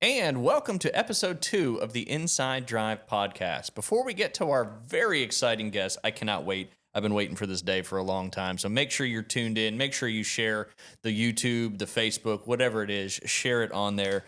And welcome to episode 2 of the Inside Drive podcast. Before we get to our very exciting guest, I cannot wait. I've been waiting for this day for a long time. So make sure you're tuned in. Make sure you share the YouTube, the Facebook, whatever it is, share it on there.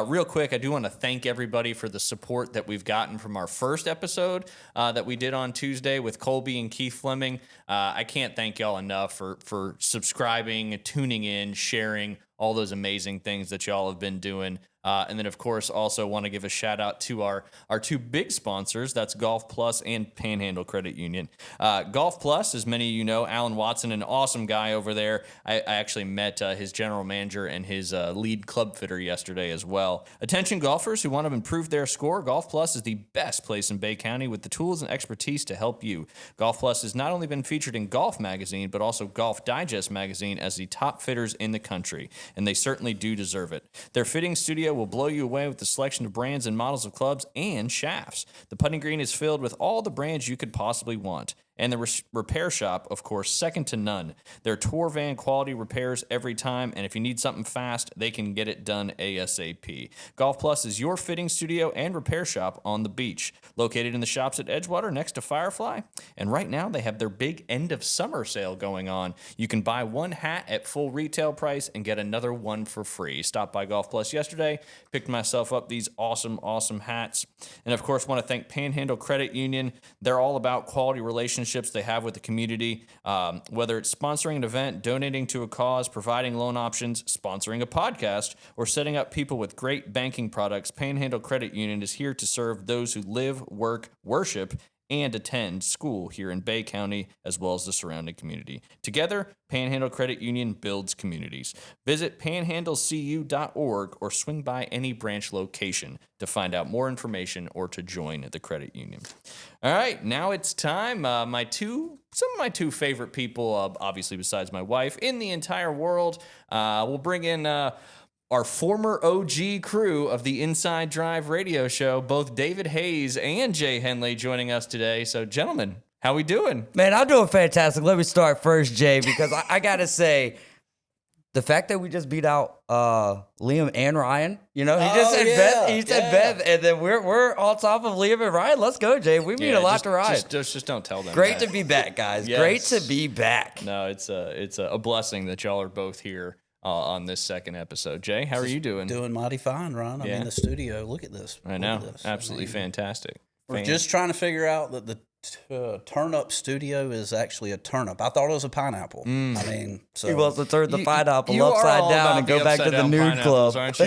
Real quick, I do want to thank everybody for the support that we've gotten from our first episode that we did on Tuesday with Colby and Keith Fleming. I can't thank y'all enough for subscribing, tuning in, sharing, all those amazing things that y'all have been doing. And then, of course, also want to give a shout out to our two big sponsors. That's Golf Plus and Panhandle Credit Union. Golf Plus, as many of you know, Alan Watson, an awesome guy over there. I actually met his general manager and his lead club fitter yesterday as well. Attention golfers who want to improve their score, Golf Plus is the best place in Bay County with the tools and expertise to help you. Golf Plus has not only been featured in Golf Magazine, but also Golf Digest Magazine as the top fitters in the country, and they certainly do deserve it. Their fitting studio will blow you away with the selection of brands and models of clubs and shafts. The putting green is filled with all the brands you could possibly want. And the repair shop, of course, second to none. Their tour van quality repairs every time, and if you need something fast, they can get it done ASAP. Golf Plus is your fitting studio and repair shop on the beach, located in the shops at Edgewater next to Firefly. And right now, they have their big end of summer sale going on. You can buy one hat at full retail price and get another one for free. Stopped by Golf Plus yesterday, picked myself up these awesome hats. And of course, want to thank Panhandle Credit Union. They're all about quality relationships they have with the community, whether it's sponsoring an event, donating to a cause, providing loan options, sponsoring a podcast, or setting up people with great banking products. Panhandle Credit Union is here to serve those who live, work, worship, and attend school here in Bay County, as well as the surrounding community. Together, Panhandle Credit Union builds communities. Visit panhandlecu.org or swing by any branch location to find out more information or to join the credit union. All right, now it's time. Some of my two favorite people, obviously besides my wife, in the entire world. We'll bring in our former OG crew of the Inside Drive radio show, both David Hayes and Jay Hendley joining us today. So, gentlemen, how we doing? Man, I'm doing fantastic. Let me start first, Jay, because I got to say, the fact that we just beat out Liam and Ryan, he just said Beth, he said Beth, and then we're on top of Liam and Ryan. Let's go, Jay. We mean a lot to Ryan. Just don't tell them. Great to be back, guys. Yes. Great to be back. No, it's a blessing that y'all are both here on this second episode. Jay, how are you doing? Doing mighty fine, Ron. I'm in the studio. Look at this. I know. Absolutely fantastic. We're just trying to figure out that the turn-up studio is actually a turnip. I thought it was a pineapple. I mean, so he wants to turn the pineapple upside down and go back to the nude club, aren't you?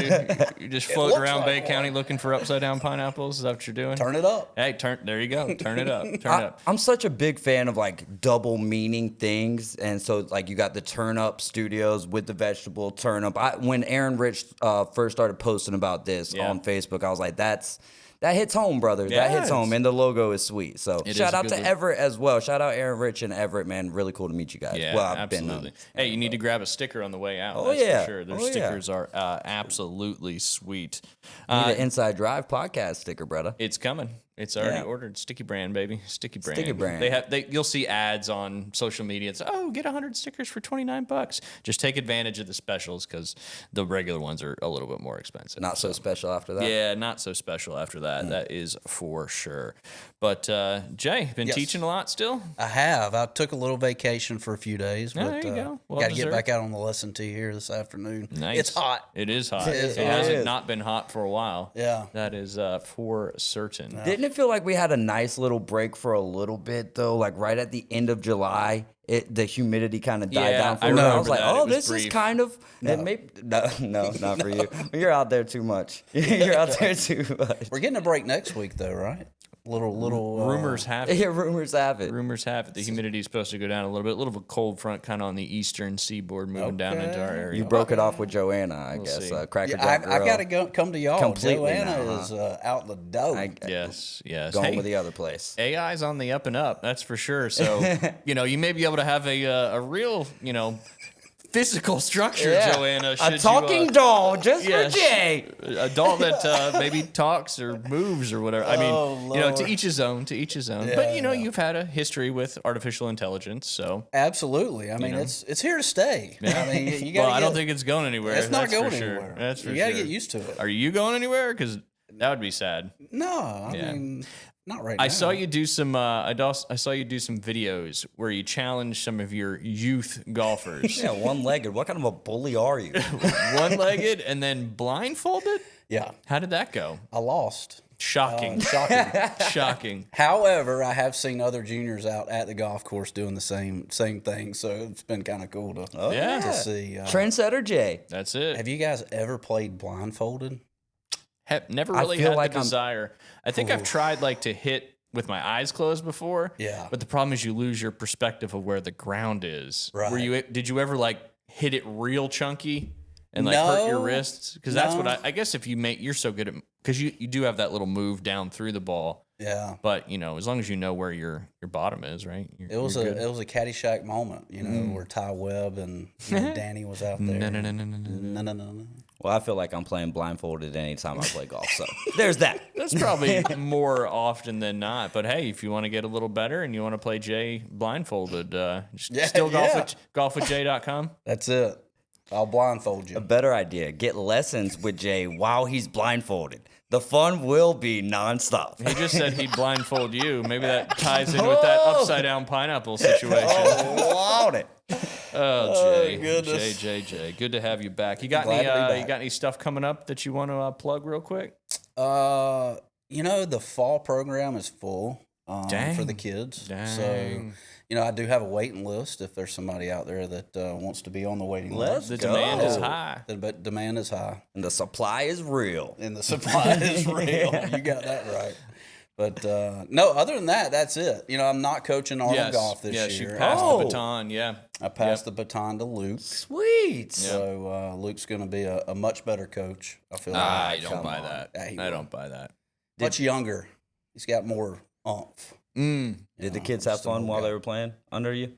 You just float around Bay County looking for upside-down pineapples. Is that what you're doing? Turn it up. Hey, there you go. Turn it up. Turn it up. I'm such a big fan of like double meaning things, and so like you got the turn up studios with the vegetable turn up. When Aaron Rich first started posting about this on Facebook, I was like, that hits home, brother. Yeah, that hits home, and the logo is sweet. So shout out to look. Everett as well. Shout out Aaron Rich and Everett, man. Really cool to meet you guys. Yeah, well, absolutely. Hey, you need to grab a sticker on the way out. Oh, that's for sure. Those stickers are absolutely sweet. Need an Inside Drive podcast sticker, brother. It's coming. It's already ordered. Sticky brand, baby. Sticky brand. Sticky brand. You'll see ads on social media. It's get 100 stickers for $29. Just take advantage of the specials because the regular ones are a little bit more expensive. Not so special after that. Yeah, not so special after that. That is for sure. But Jay, been teaching a lot still? I have. I took a little vacation for a few days. Oh, but, there you go. Got to get back out on the lesson tee here this afternoon. Nice. It's hot. It is hot. It hasn't not been hot for a while. Yeah. That is for certain. Didn't it feel like we had a nice little break for a little bit, though? Like right at the end of July, the humidity kind of died down for me. I was like, this is kind of... No, not for you. You're out there too much. You're out there too much. We're getting a break next week, though, right? Little rumors have it. Yeah, rumors have it. Rumors have it. The humidity is supposed to go down a little bit. A little of a cold front kind of on the eastern seaboard moving down into our area. You broke it off with Joanna, I guess. Cracker Jack Grill. I got to come to y'all. Completely Joanna now, is out the door. Yes. Going with the other place. AI's on the up and up, that's for sure. So, you may be able to have a real, physical structure, Joanna. A talking doll just for Jay. A doll that maybe talks or moves or whatever. I mean, to each his own. Yeah, but you've had a history with artificial intelligence, so absolutely. I mean, it's here to stay. Yeah. I mean, you got. I don't think it's going anywhere. It's not going anywhere. That's for sure. You got to get used to it. Are you going anywhere? Because that would be sad. No, I mean. Not right now. I saw you do some. I saw you do some videos where you challenged some of your youth golfers. Yeah, one-legged. What kind of a bully are you? One-legged and then blindfolded. Yeah. How did that go? I lost. Shocking. Shocking. However, I have seen other juniors out at the golf course doing the same thing, so it's been kind of cool to see. Trendsetter Jay. That's it. Have you guys ever played blindfolded? Never really had the desire. I think I've tried to hit with my eyes closed before. Yeah. But the problem is you lose your perspective of where the ground is. Right. Did you ever hit it real chunky and hurt your wrists? Because that's what I guess if you're so good at, because you do have that little move down through the ball. Yeah. But as long as you know where your bottom is, right? It was a Caddyshack moment, where Ty Webb and Danny was out there. No. Well, I feel like I'm playing blindfolded anytime I play golf, so there's that. That's probably more often than not. But hey, if you want to get a little better and you want to play Jay blindfolded, golfwithjay.com. That's it. I'll blindfold you. A better idea: get lessons with Jay while he's blindfolded. The fun will be nonstop. He just said he'd blindfold you. Maybe that ties in with that upside down pineapple situation. Lord it. Oh, Jay. Goodness. Jay. Good to have you back. You got any stuff coming up that you want to plug real quick? The fall program is full for the kids. Dang. So, I do have a waiting list if there's somebody out there that wants to be on the waiting list. The demand is high. The demand is high. And the supply is real. You got that right. But no, other than that, that's it. I'm not coaching Arnold golf this year. Yes, you passed the baton, I passed the baton to Luke. Sweet. So Luke's going to be a much better coach, I feel like. I don't buy that. I don't buy that. Much younger. He's got more oomph. Did the kids have fun while they were playing under you?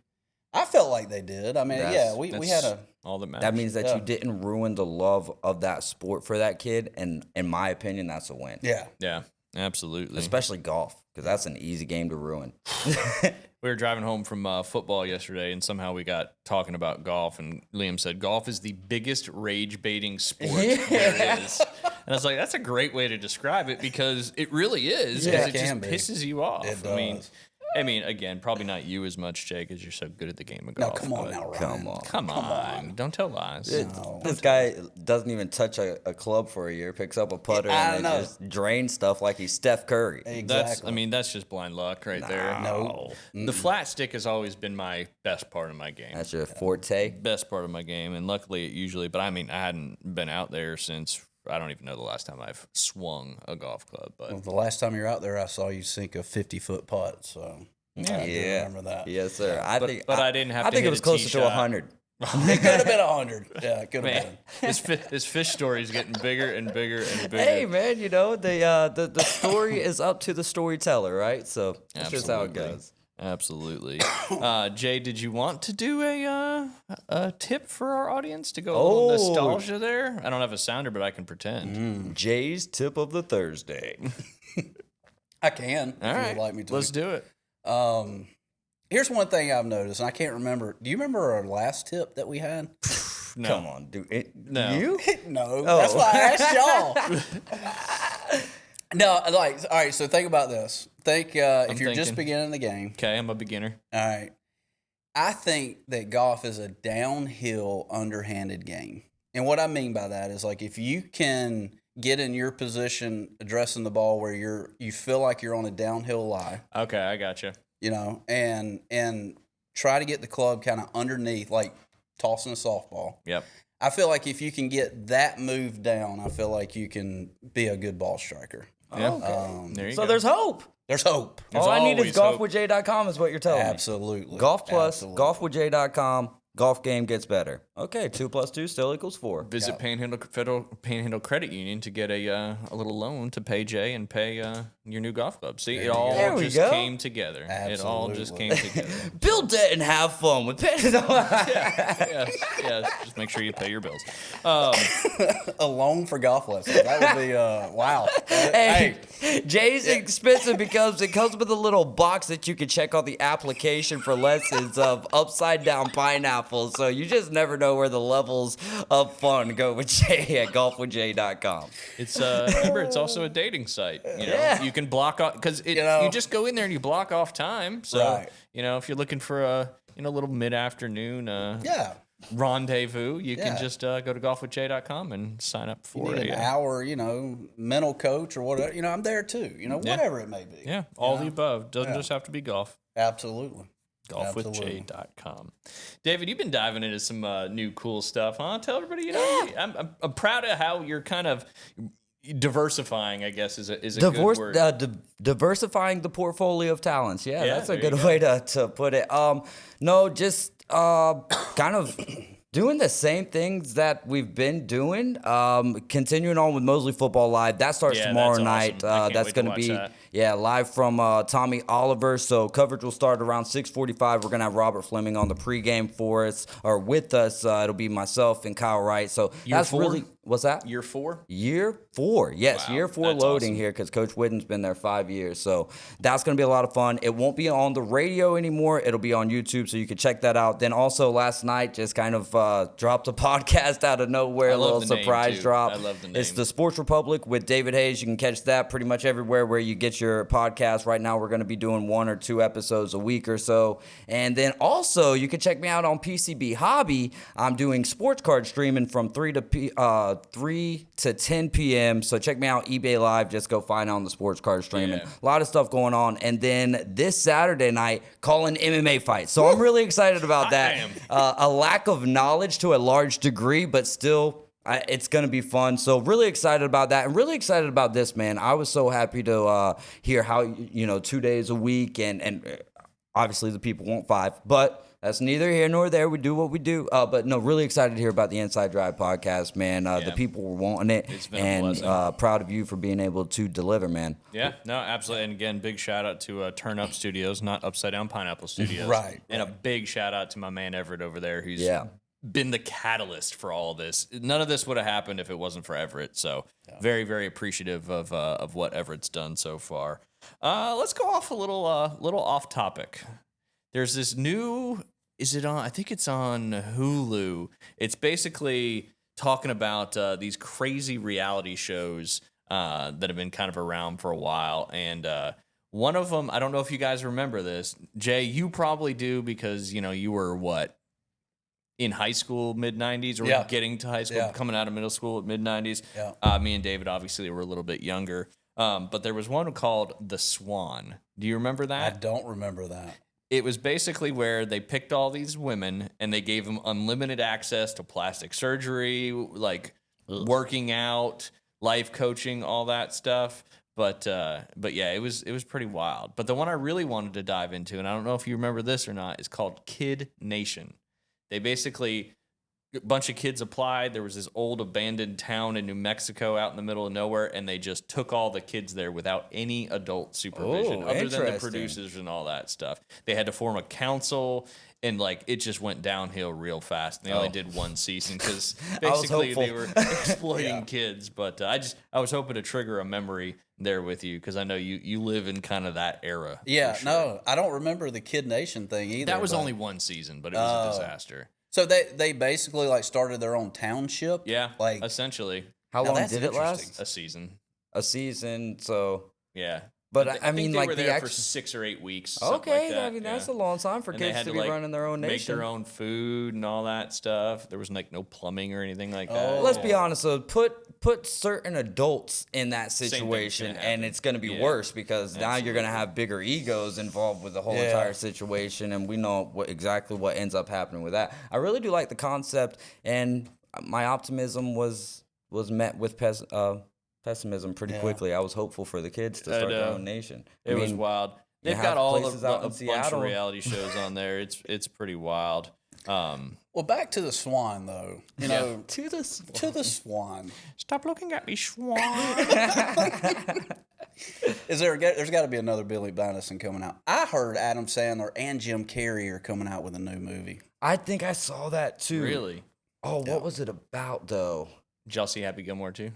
I felt like they did. I mean, we had all that matters. That means that you didn't ruin the love of that sport for that kid, and in my opinion, that's a win. Yeah, absolutely. Especially golf, because that's an easy game to ruin. We were driving home from football yesterday, and somehow we got talking about golf, and Liam said, golf is the biggest rage-baiting sport there is. And I was like, that's a great way to describe it, because it really is. Yeah, it just pisses you off. It does. I mean, again, probably not you as much, Jay, because you're so good at the game of golf. No, come on now, Ryan. Come on. Don't tell lies. This guy doesn't even touch a club for a year, picks up a putter, and just drains stuff like he's Steph Curry. Exactly. That's just blind luck right there. No. The flat stick has always been my best part of my game. That's your forte? Best part of my game, and luckily it usually, but I mean, I hadn't been out there since, I don't even know the last time I've swung a golf club. But the last time you're out there, I saw you sink a 50-foot putt, so... I do remember that. Yes, sir. I think I didn't have to. I think hit it was closer to 100. It could have been 100. Yeah, it could have been. This fish story is getting bigger and bigger and bigger. Hey, man, the story is up to the storyteller, right? So that's just how it goes. Absolutely. Jay, did you want to do a tip for our audience to go a little nostalgia there? I don't have a sounder, but I can pretend. Jay's tip of the Thursday. I can. All right, you would like me to. Let's do it. Here's one thing I've noticed, and I can't remember. Do you remember our last tip that we had? No. Come on, dude. No. You? No. Oh. That's why I asked y'all. No, all right, so think about this. If you're just beginning the game. Okay, I'm a beginner. All right. I think that golf is a downhill, underhanded game. And what I mean by that is, if you can get in your position addressing the ball where you feel like you're on a downhill lie. Okay, I gotcha. And try to get the club kind of underneath, like tossing a softball. Yep. I feel like if you can get that move down, I feel like you can be a good ball striker. Yeah. Okay. There you go. go. There's hope. There's hope. All I need is golfwithjay.com is what you're telling me. Absolutely. Golf Plus, Absolutely. golfwithjay.com. golf game gets better. Okay, 2 + 2 still equals 4. Visit Federal Panhandle Credit Union to get a little loan to pay Jay and pay your new golf club. See, it all just came together. Absolutely. It all just came together. Build debt and have fun with Panhandle. yeah. Just make sure you pay your bills. A loan for golf lessons. That would be wow. Hey, Jay's expensive because it comes with a little box that you can check on the application for lessons of upside down pineapples. So you just never know where the levels of fun go with Jay at golfwithjay.com. It's remember, it's also a dating site. You can block off because you just go in there and you block off time. So if you're looking for a little mid-afternoon rendezvous, you can just go to golfwithjay.com and sign up for an hour, mental coach or whatever. I'm there too. Whatever it may be. Yeah, all the above. Doesn't just have to be golf. Absolutely. Golfwithjay.com. David, you've been diving into some new cool stuff, huh? Tell everybody, I'm proud of how you're kind of diversifying, I guess, is a good word. Diversifying the portfolio of talents. Yeah, that's a good way to put it. No, just kind of doing the same things that we've been doing. Continuing on with Mosley Football Live. That starts tomorrow night. Awesome. That's going to be live from Tommy Oliver. So coverage will start around 6:45. We're going to have Robert Fleming on the pregame for us, or with us. It'll be myself and Kyle Wright. So that's really... What's that? Year 4? Year 4, yes. Wow, year 4 loading here because Coach Whitten's been there 5 years. So that's going to be a lot of fun. It won't be on the radio anymore. It'll be on YouTube, so you can check that out. Then also last night, just kind of dropped a podcast out of nowhere, a little surprise drop. I love the name. It's the Sports Republic with David Hayes. You can catch that pretty much everywhere where you get your podcast. Right now, we're going to be doing 1 or 2 episodes a week or so. And then also, you can check me out on PCB Hobby. I'm doing sports card streaming from 3 to 10 p.m. So check me out, eBay Live. Just go find out on the sports card streaming. Yeah. A lot of stuff going on. And then this Saturday night, calling MMA fights. So I'm really excited about that. A lack of knowledge to a large degree, but still, it's going to be fun. So really excited about that, and really excited about this, man. I was so happy to hear how, 2 days a week, and obviously the people want 5, but that's neither here nor there. We do what we do. But no, really excited to hear about the Inside Drive podcast, man. The people were wanting it. It's been a blessing. Proud of you for being able to deliver, man. Yeah, no, absolutely. And again, big shout out to Turn Up Studios, not Upside Down Pineapple Studios. Right. And a big shout out to my man Everett over there, who's been the catalyst for all of this. None of this would have happened if it wasn't for Everett. So very, very appreciative of what Everett's done so far. Let's go off a little off topic. There's this new... Is it on? I think it's on Hulu. It's basically talking about these crazy reality shows that have been kind of around for a while. And one of them, I don't know if you guys remember this. Jay, you probably do because, you were what? In high school, mid-90s, or getting to high school, coming out of middle school at mid-90s. Yeah. Me and David obviously were a little bit younger. But there was one called The Swan. Do you remember that? I don't remember that. It was basically where they picked all these women and they gave them unlimited access to plastic surgery, like working out, life coaching, all that stuff. But yeah, it was pretty wild. But the one I really wanted to dive into, and I don't know if you remember this or not, is called Kid Nation. They basically, a bunch of kids applied. There was this old abandoned town in New Mexico out in the middle of nowhere, and they just took all the kids there without any adult supervision other than the producers and all that stuff. They had to form a council, and it just went downhill real fast. And they only did 1 season because basically they were exploiting kids. But I was hoping to trigger a memory there with you because I know you live in kind of that era. Yeah, no, I don't remember the Kid Nation thing either. That was only 1 season, but it was a disaster. So they basically started their own township? Yeah, essentially. How long did it last? A season. A season, so... Yeah. But I mean, they were there for 6 or 8 weeks. Okay, like that. I mean, that's a long time for kids to be running their own nation. Make their own food and all that stuff. There was no plumbing or anything like that. Let's be honest. So put certain adults in that situation, and it's going to be worse because now you're going to have bigger egos involved with the whole entire situation, and we know exactly what ends up happening with that. I really do like the concept, and my optimism was met with pessimism pretty quickly. I was hopeful for the kids to start their own nation. It was wild. They've got all of a bunch of reality shows on there. It's pretty wild. Well, back to the Swan, though. You know, To the Swan. Stop looking at me, Swan. There's got to be another Billy Madison coming out. I heard Adam Sandler and Jim Carrey are coming out with a new movie. I think I saw that too. Really? Oh, what was it about though? Did y'all see Happy Gilmore too?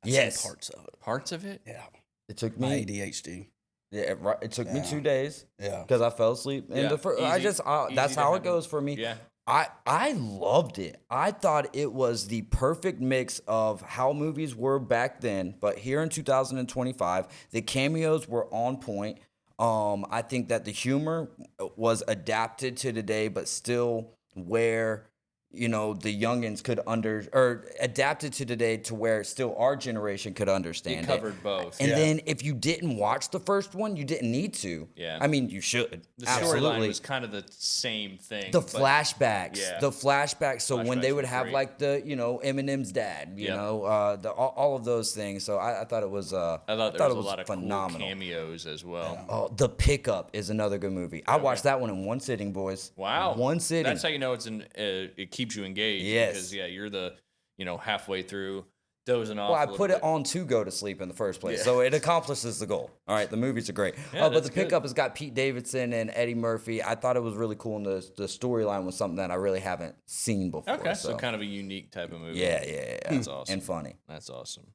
Yes. Parts of it. Parts of it? Yeah. It took My me. ADHD. Yeah, it took me 2 days. Yeah. Because I fell asleep. And that's how it goes for me. Yeah. I loved it. I thought it was the perfect mix of how movies were back then, but here in 2025, the cameos were on point. I think that the humor was adapted to today, but still where the youngins could adapted to today to where still our generation could understand it. Covered both. And then if you didn't watch the first one, you didn't need to. Yeah. I mean, you should. The Absolutely. storyline was kind of the same thing. The flashbacks. Yeah. The flashbacks. So when they would have great. like the, Eminem's dad, all of those things. So I thought it was I thought there was a lot of phenomenal. cool cameos as well. Oh, The Pickup is another good movie. I watched that one in one sitting, boys. Wow. One sitting. That's how you know it keeps you engaged. Yes. Because, you're the, halfway through dozing off. Well, I put it on to go to sleep in the first place, so it accomplishes the goal. All right, the movies are great. Yeah, but The Pickup has got Pete Davidson and Eddie Murphy. I thought it was really cool, and the storyline was something that I really haven't seen before. Okay, so kind of a unique type of movie. Yeah. That's awesome. And funny. That's awesome.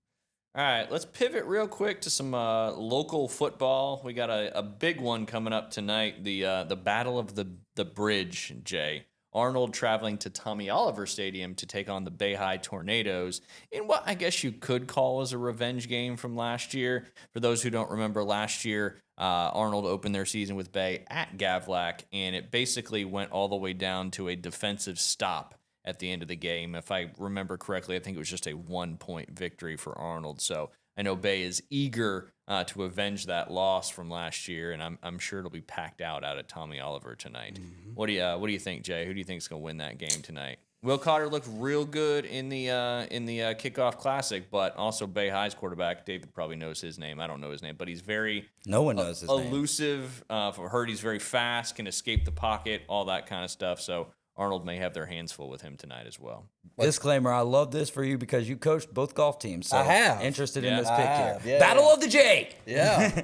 All right, let's pivot real quick to some local football. We got a big one coming up tonight, the Battle of the Bridge, Jay. Arnold traveling to Tommy Oliver Stadium to take on the Bay High Tornadoes in what I guess you could call as a revenge game from last year. For those who don't remember, last year, Arnold opened their season with Bay at Gavlac, and it basically went all the way down to a defensive stop at the end of the game. If I remember correctly, I think it was just a 1-point victory for Arnold. So I know Bay is eager to avenge that loss from last year, and I'm sure it'll be packed out at Tommy Oliver tonight. Mm-hmm. What do you think, Jay? Who do you think is going to win that game tonight? Will Cotter looked real good in the kickoff classic, but also Bay High's quarterback, David probably knows his name. I don't know his name, but he's very no one knows his name. Elusive. For Hurt, he's very fast, can escape the pocket, all that kind of stuff. So Arnold may have their hands full with him tonight as well. Disclaimer, I love this for you because you coached both golf teams. So I have. Interested in this pick here. Yeah, Battle of the J. Yeah.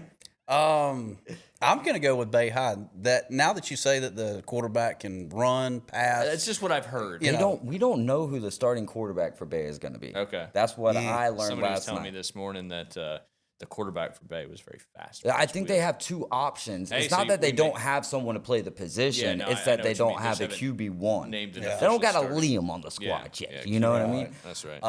I'm going to go with Bay High. That now that you say that the quarterback can run, pass. That's just what I've heard. We don't know who the starting quarterback for Bay is going to be. Okay. That's what I learned last night. Somebody was telling me this morning that the quarterback for Bay was very fast. I think they have two options. It's not that they don't have someone to play the position. It's that they don't have a QB1. They don't got a Liam on the squad yet. You know what I mean? That's right.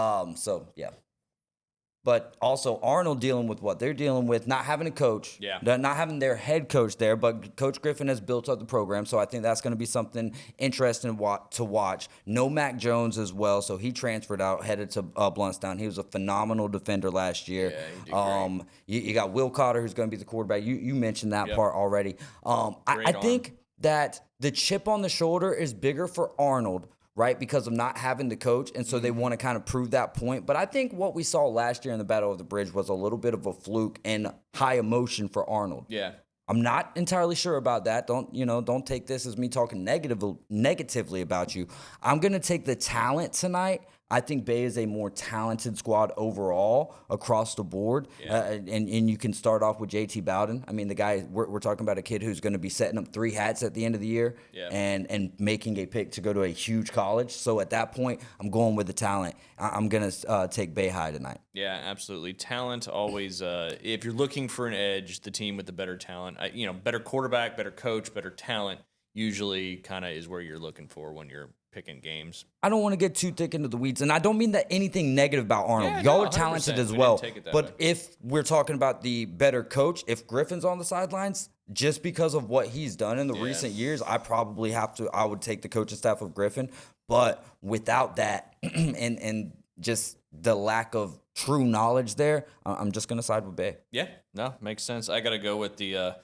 But also Arnold dealing with what they're dealing with, not having a coach, not having their head coach there, but Coach Griffin has built up the program, so I think that's going to be something interesting to watch. No Mac Jones as well, so he transferred out, headed to Bluntstown. He was a phenomenal defender last year. Yeah, he did great. You got Will Cotter, who's going to be the quarterback. You mentioned that part already. I think that the chip on the shoulder is bigger for Arnold, right, because of not having the coach, and so they want to kind of prove that point. But I think what we saw last year in the Battle of the Bridge was a little bit of a fluke and high emotion for Arnold. Yeah. I'm not entirely sure about that. Don't take this as me talking negatively about you. I'm going to take the talent tonight. I think Bay is a more talented squad overall across the board. Yeah. And you can start off with JT Bowden. I mean, the guy, we're talking about a kid who's going to be setting up 3 hats at the end of the year and making a pick to go to a huge college. So at that point, I'm going with the talent. I'm going to take Bay High tonight. Yeah, absolutely. Talent always, if you're looking for an edge, the team with the better talent, better quarterback, better coach, better talent, usually kind of is where you're looking for when you're picking games. I don't want to get too thick into the weeds, and I don't mean that anything negative about Arnold. Yeah, Y'all are talented as well. But way. If we're talking about the better coach, if Griffin's on the sidelines, just because of what he's done in the recent years, I would take the coaching staff of Griffin. But without that and just the lack of true knowledge there, I'm just going to side with Bay. Yeah, no, makes sense. I got to go with the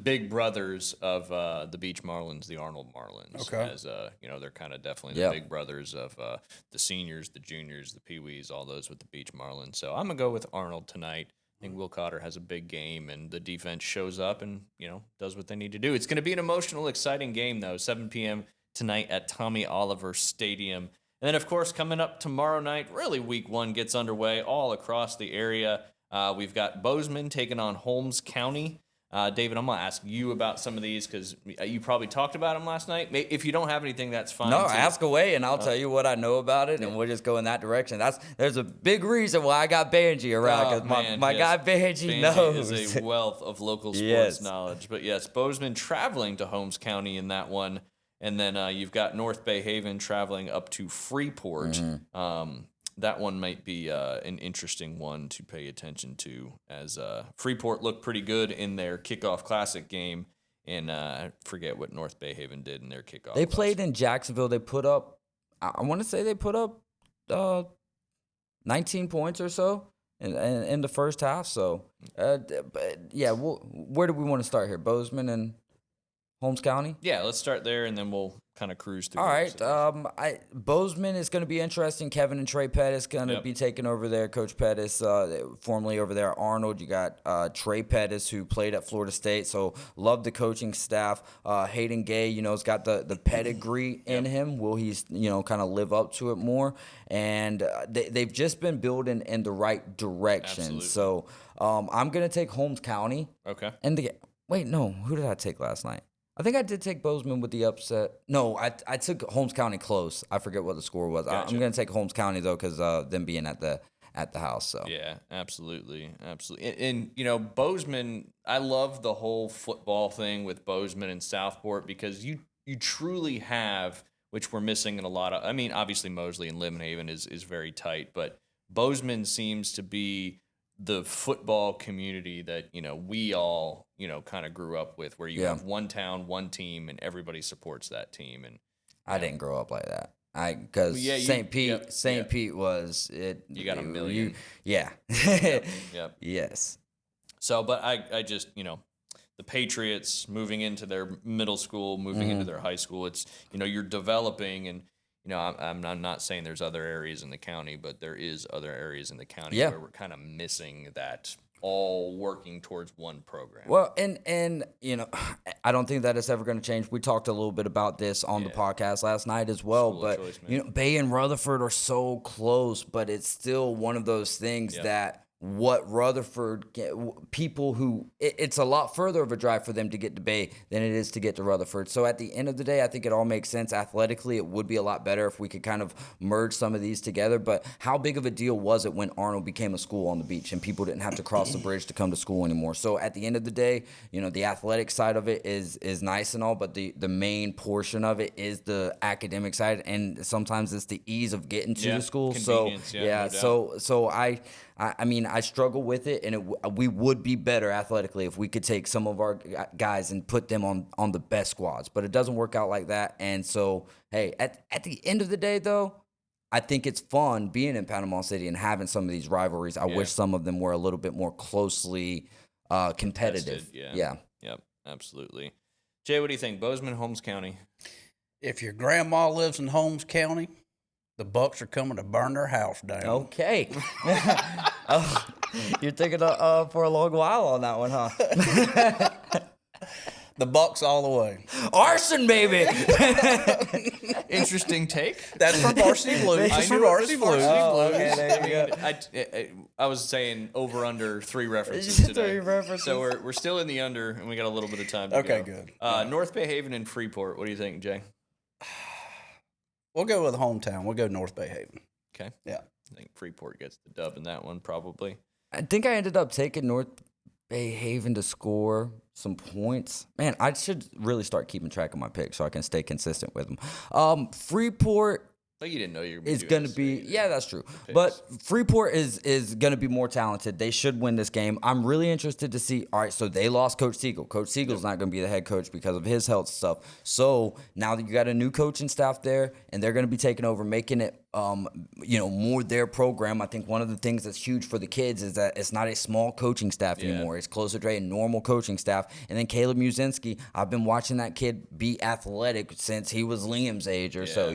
big brothers of the Beach Marlins, the Arnold Marlins. Okay. As they're kind of definitely the big brothers of the seniors, the juniors, the peewees, all those with the Beach Marlins. So I'm going to go with Arnold tonight. I think Will Cotter has a big game, and the defense shows up and, does what they need to do. It's going to be an emotional, exciting game, though. 7 p.m. tonight at Tommy Oliver Stadium. And then, of course, coming up tomorrow night, really week one gets underway all across the area. We've got Bozeman taking on Holmes County. David, I'm going to ask you about some of these because you probably talked about them last night. If you don't have anything, that's fine. No, too. ask away, and I'll tell you what I know about it, and we'll just go in that direction. There's a big reason why I got Banji around, because my guy Banji knows. Is a wealth of local sports knowledge. But yes, Bozeman traveling to Holmes County in that one. And then you've got North Bay Haven traveling up to Freeport. That one might be an interesting one to pay attention to, as Freeport looked pretty good in their kickoff classic game, and I forget what North Bay Haven did in their kickoff. They played in Jacksonville. They put up, I want to say they put up 19 points or so in the first half. So, where do we want to start here? Bozeman and Holmes County? Yeah, let's start there, and then we'll kind of cruise through. All right. Bozeman is going to be interesting. Kevin and Trey Pettis going to be taking over there. Coach Pettis, formerly over there at Arnold. You got Trey Pettis, who played at Florida State, so love the coaching staff. Hayden Gay, has got the pedigree in him. Will he, kind of live up to it more? And they've just been building in the right direction. Absolutely. So I'm going to take Holmes County. Okay. And wait, no. Who did I take last night? I think I did take Bozeman with the upset. No, I took Holmes County close. I forget what the score was. Gotcha. I'm going to take Holmes County, though, because them being at the house. So yeah, absolutely. And Bozeman, I love the whole football thing with Bozeman and Southport, because you truly have, which we're missing in a lot of, obviously Mosley and Lemon Haven is very tight, but Bozeman seems to be the football community that, we all, kind of grew up with, where you have one town, one team, and everybody supports that team. And I didn't grow up like that. Because St. Pete was it. You got a million. Yep. Yes. So, but I just, the Patriots moving into their middle school, moving into their high school, it's, you're developing, and I'm not saying there's other areas in the county, but there is other areas in the county where we're kind of missing that, all working towards one program. Well, and I don't think that it's ever going to change. We talked a little bit about this on the podcast last night as well, but Bay and Rutherford are so close, but it's still one of those things that what Rutherford, people who, it's a lot further of a drive for them to get to Bay than it is to get to Rutherford. So at the end of the day, I think it all makes sense. Athletically, it would be a lot better if we could kind of merge some of these together. But how big of a deal was it when Arnold became a school on the beach and people didn't have to cross the bridge to come to school anymore? So at the end of the day, the athletic side of it is nice and all, but the main portion of it is the academic side, and sometimes it's the ease of getting to the school. So no I struggle with it, and we would be better athletically if we could take some of our guys and put them on the best squads, but it doesn't work out like that. And so, hey, at the end of the day, though, I think it's fun being in Panama City and having some of these rivalries. I wish some of them were a little bit more closely competitive. Yep, absolutely. Jay, what do you think? Bozeman, Holmes County? If your grandma lives in Holmes County, the Bucks are coming to burn their house down. Okay. You're taking for a long while on that one, huh? The Bucks all the way. Arson, baby. Interesting take. That's from Varsity Blues. That's from Varsity Blues. Okay, there you go. I was saying over under 3 references today. 3 references. So we're still in the under, and we got a little bit of time to go. Okay, good. North Bay Haven and Freeport. What do you think, Jay? We'll go with hometown. We'll go North Bay Haven. Okay. Yeah. I think Freeport gets the dub in that one, probably. I think I ended up taking North Bay Haven to score some points. Man, I should really start keeping track of my picks so I can stay consistent with them. Freeport. But you didn't know you were going to be. Yeah, that's true. But Freeport is going to be more talented. They should win this game. I'm really interested to see. All right, so they lost Coach Siegel. Coach Siegel's not going to be the head coach because of his health stuff. So now that you got a new coaching staff there, and they're going to be taking over, making it more their program. I think one of the things that's huge for the kids is that it's not a small coaching staff anymore. It's closer to a normal coaching staff. And then Caleb Muzinski, I've been watching that kid be athletic since he was Liam's age or so,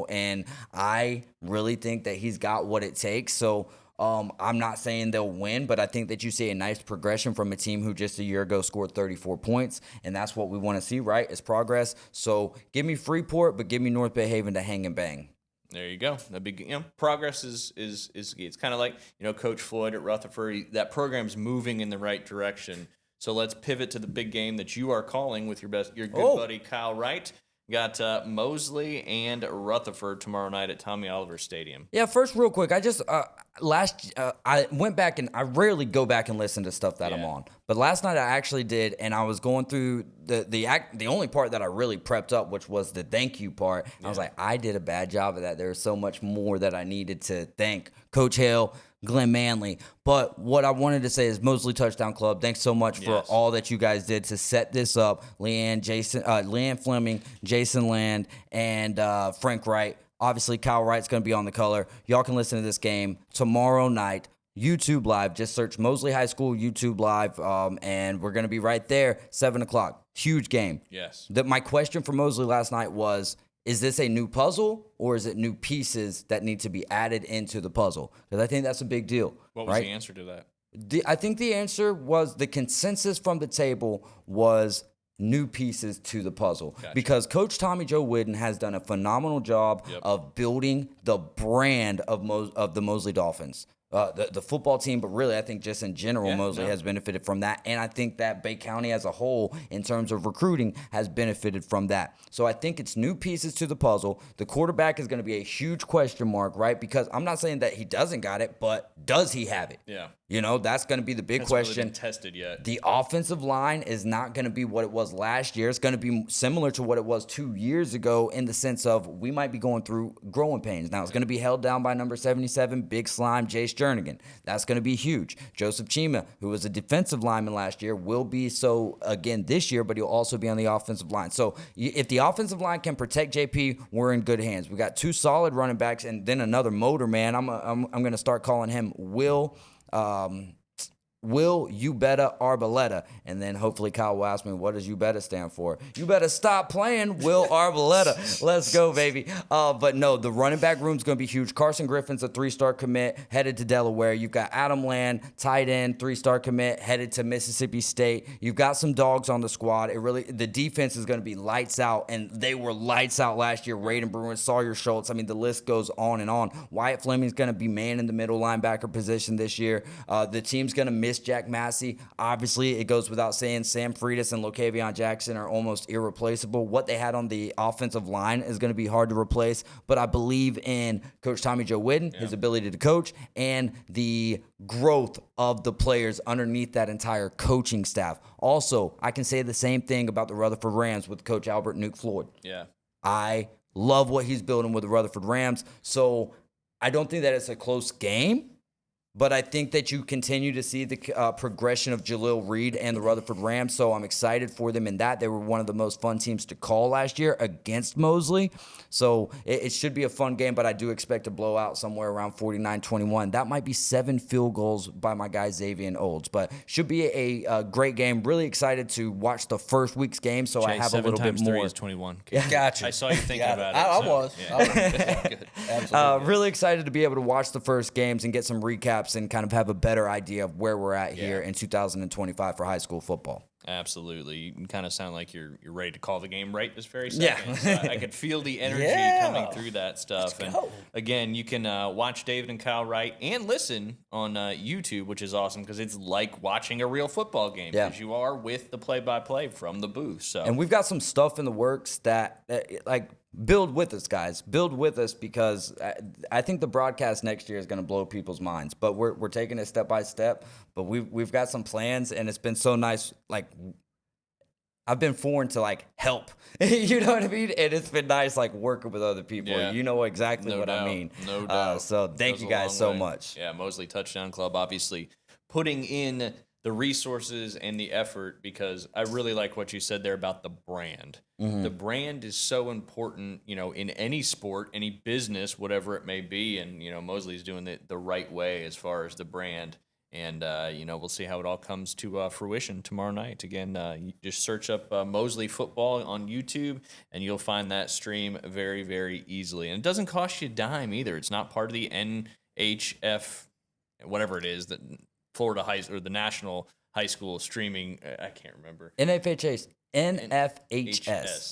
and I really think that he's got what it takes. So I'm not saying they'll win, but I think that you see a nice progression from a team who just a year ago scored 34 points, and that's what we want to see, right? It's progress. So give me Freeport, but give me North Bay Haven to hang and bang. There you go. The big, progress is it's kind of like, Coach Floyd at Rutherford. That program's moving in the right direction. So let's pivot to the big game that you are calling with your good buddy Kyle Wright. Got Mosley and Rutherford tomorrow night at Tommy Oliver Stadium. Yeah, first, real quick, I just I went back, and I rarely go back and listen to stuff that I'm on, but last night I actually did, and I was going through the only part that I really prepped up, which was the thank you part. I was like, I did a bad job of that. There's so much more that I needed to thank Coach Hale, Glenn Manley. But what I wanted to say is Mosley Touchdown Club, thanks so much for all that you guys did to set this up. Leanne Fleming, Jason Land, and Frank Wright. Obviously, Kyle Wright's going to be on the color. Y'all can listen to this game tomorrow night, YouTube Live. Just search Mosley High School YouTube Live, and we're going to be right there, 7 o'clock. Huge game. Yes. My question for Mosley last night was, is this a new puzzle, or is it new pieces that need to be added into the puzzle? Because I think that's a big deal. What was the answer to that? I think the answer was, the consensus from the table was new pieces to the puzzle. Gotcha. Because Coach Tommy Joe Whidden has done a phenomenal job of building the brand of the Mosley Dolphins. The football team, but really I think just in general, Mosley has benefited from that. And I think that Bay County as a whole, in terms of recruiting, has benefited from that. So I think it's new pieces to the puzzle. The quarterback is going to be a huge question mark, right? Because I'm not saying that he doesn't got it, but does he have it? Yeah. That's going to be the big question. Really been tested yet. The offensive line is not going to be what it was last year. It's going to be similar to what it was 2 years ago, in the sense of we might be going through growing pains. Now, it's going to be held down by number 77, Big Slime, Jace Jernigan. That's going to be huge. Joseph Chima, who was a defensive lineman last year, will be so again this year, but he'll also be on the offensive line. So if the offensive line can protect JP, we're in good hands. We got two solid running backs, and then another motor man. I'm going to start calling him Will You Better Arboleta, and then hopefully Kyle will ask me, what does You Better stand for? You better stop playing, Will Arboleta. Let's go, baby. But no, the running back room's going to be huge. Carson Griffin's a 3-star commit, headed to Delaware. You've got Adam Land, tight end, 3-star commit, headed to Mississippi State. You've got some dogs on the squad. The defense is going to be lights out, and they were lights out last year. Raiden Bruin, Sawyer Schultz. I mean, the list goes on and on. Wyatt Fleming's going to be man in the middle linebacker position this year. The team's going to miss Jack Massey. Obviously, it goes without saying, Sam Freitas and Locavion Jackson are almost irreplaceable. What they had on the offensive line is going to be hard to replace, but I believe in Coach Tommy Joe Whidden, his ability to coach, and the growth of the players underneath that entire coaching staff. Also, I can say the same thing about the Rutherford Rams with Coach Albert Nuke Floyd. Yeah. I love what he's building with the Rutherford Rams, so I don't think that it's a close game. But I think that you continue to see the progression of Jalil Reed and the Rutherford Rams, so I'm excited for them in that. They were one of the most fun teams to call last year against Mosley, so it should be a fun game, but I do expect a blowout somewhere around 49-21. That might be 7 field goals by my guy Xavier Olds, but should be a great game. Really excited to watch the first week's game, so I have a little bit more. 7 times 3 is 21. Yeah. Gotcha. I saw you thinking about it. I was. Good. Absolutely. Really excited to be able to watch the first games and get some recaps and kind of have a better idea of where we're at here in 2025 for high school football. Absolutely. You kind of sound like you're ready to call the game right this very second. Yeah. So I could feel the energy coming through that stuff. And again, you can watch David and Kyle Wright and listen on YouTube, which is awesome because it's like watching a real football game because you are with the play-by-play from the booth. So, and we've got some stuff in the works that build with us, guys. Build with us, because I think the broadcast next year is going to blow people's minds. But we're taking it step by step. But we've got some plans, and it's been so nice. I've been foreign to help, you know what I mean? And it's been nice working with other people. Yeah. You know exactly what I mean. No doubt. So thank you guys so much. Yeah, Mosley Touchdown Club, obviously putting in the resources and the effort, because I really like what you said there about the brand. Mm-hmm. The brand is so important, in any sport, any business, whatever it may be. And, Mosley's doing it the right way as far as the brand. And, we'll see how it all comes to fruition tomorrow night. Again, you just search up Mosley Football on YouTube, and you'll find that stream very, very easily. And it doesn't cost you a dime either. It's not part of the NHF whatever it is that Florida high or the national high school streaming. I can't remember. NFHS.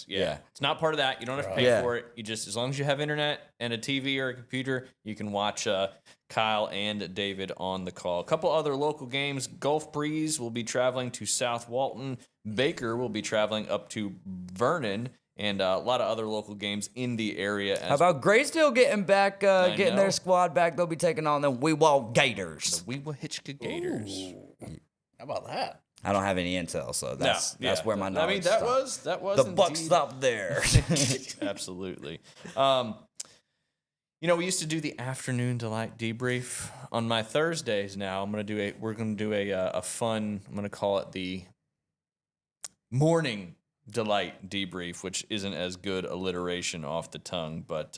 Yeah. It's not part of that. You don't have to pay for it. You just, as long as you have internet and a TV or a computer, you can watch Kyle and David on the call. A couple other local games. Gulf Breeze will be traveling to South Walton. Baker will be traveling up to Vernon. And a lot of other local games in the area. How about Graysville getting back, getting their squad back? They'll be taking on the Weewalt Gators. The Weewahitchka Gators. Ooh. How about that? I don't have any intel, so that's where my knowledge that stopped. was the indeed. buck stopped there. Absolutely. We used to do the afternoon delight debrief on my Thursdays. Now we're gonna do a fun. I'm gonna call it the morning delight debrief, which isn't as good alliteration off the tongue, but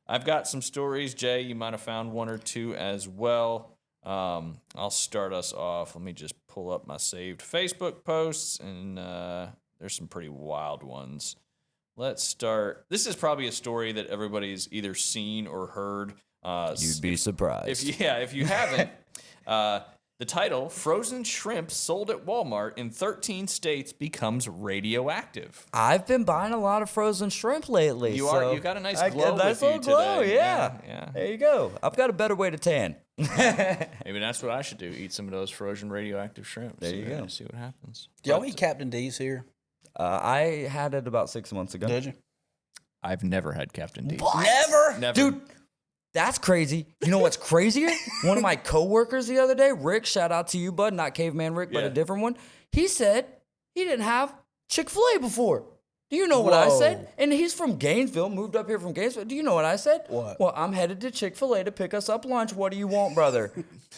I've got some stories. Jay, you might have found one or two as well. I'll start us off. Let me just pull up my saved Facebook posts, and there's some pretty wild ones. Let's start. This is probably a story that everybody's either seen or heard. You'd be surprised. If you haven't, the title, Frozen Shrimp Sold at Walmart in 13 States Becomes Radioactive. I've been buying a lot of frozen shrimp lately. You got a nice glow with you glow, today. Yeah. There you go. I've got a better way to tan. Maybe that's what I should do. Eat some of those frozen radioactive shrimp. There you go. See what happens. Do y'all eat Captain D's here? I had it about 6 months ago. Did you? I've never had Captain D's. Never? Dude, that's crazy. You know what's crazier? One of my coworkers the other day, Rick, shout out to you, bud, not Caveman Rick, but a different one. He said he didn't have Chick-fil-A before. Do you know what I said? And he's from Gainesville, moved up here from Gainesville. Do you know what I said? What? Well, I'm headed to Chick-fil-A to pick us up lunch. What do you want, brother?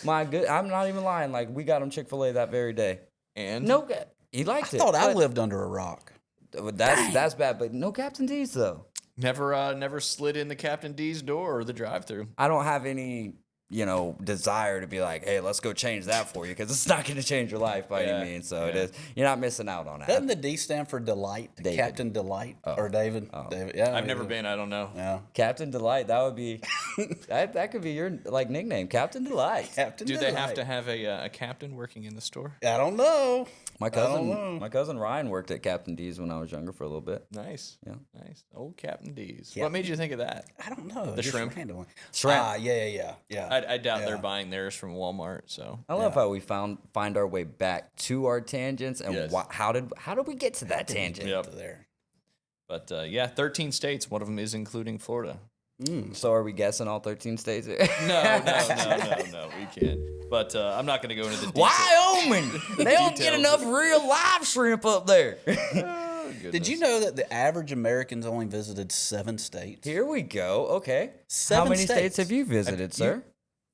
I'm not even lying. Like, we got him Chick-fil-A that very day. And? No, he liked it. I thought I lived under a rock. That's bad, but no Captain D's, though. Never slid in the Captain D's door or the drive-thru. I don't have any, desire to be like, hey, let's go change that for you, because it's not going to change your life by any means. So it is. You're not missing out on that. Doesn't the D stand for Delight? David. Captain Delight or David? David. Yeah. I've never been. I don't know. Yeah. Captain Delight. That would be that could be your nickname, Captain Delight. Captain Do Delight. they have to have a captain working in the store? I don't know. My cousin Ryan worked at Captain D's when I was younger for a little bit. Nice. Yeah. Nice. Old Captain D's. Yeah. What made you think of that? I don't know. The shrimp? Handling. Shrimp. Yeah. I doubt they're buying theirs from Walmart. So I love how we find our way back to our tangents and Yes. how did we get to that tangent? Yep. There. But 13 states. One of them is including Florida. So are we guessing all 13 states? No, we can't. But I'm not going to go into the details. Wyoming! They don't get enough real live shrimp up there. Oh, Did you know that the average American's only visited 7 states? Here we go. Okay. 7 How many states. states have you visited, sir?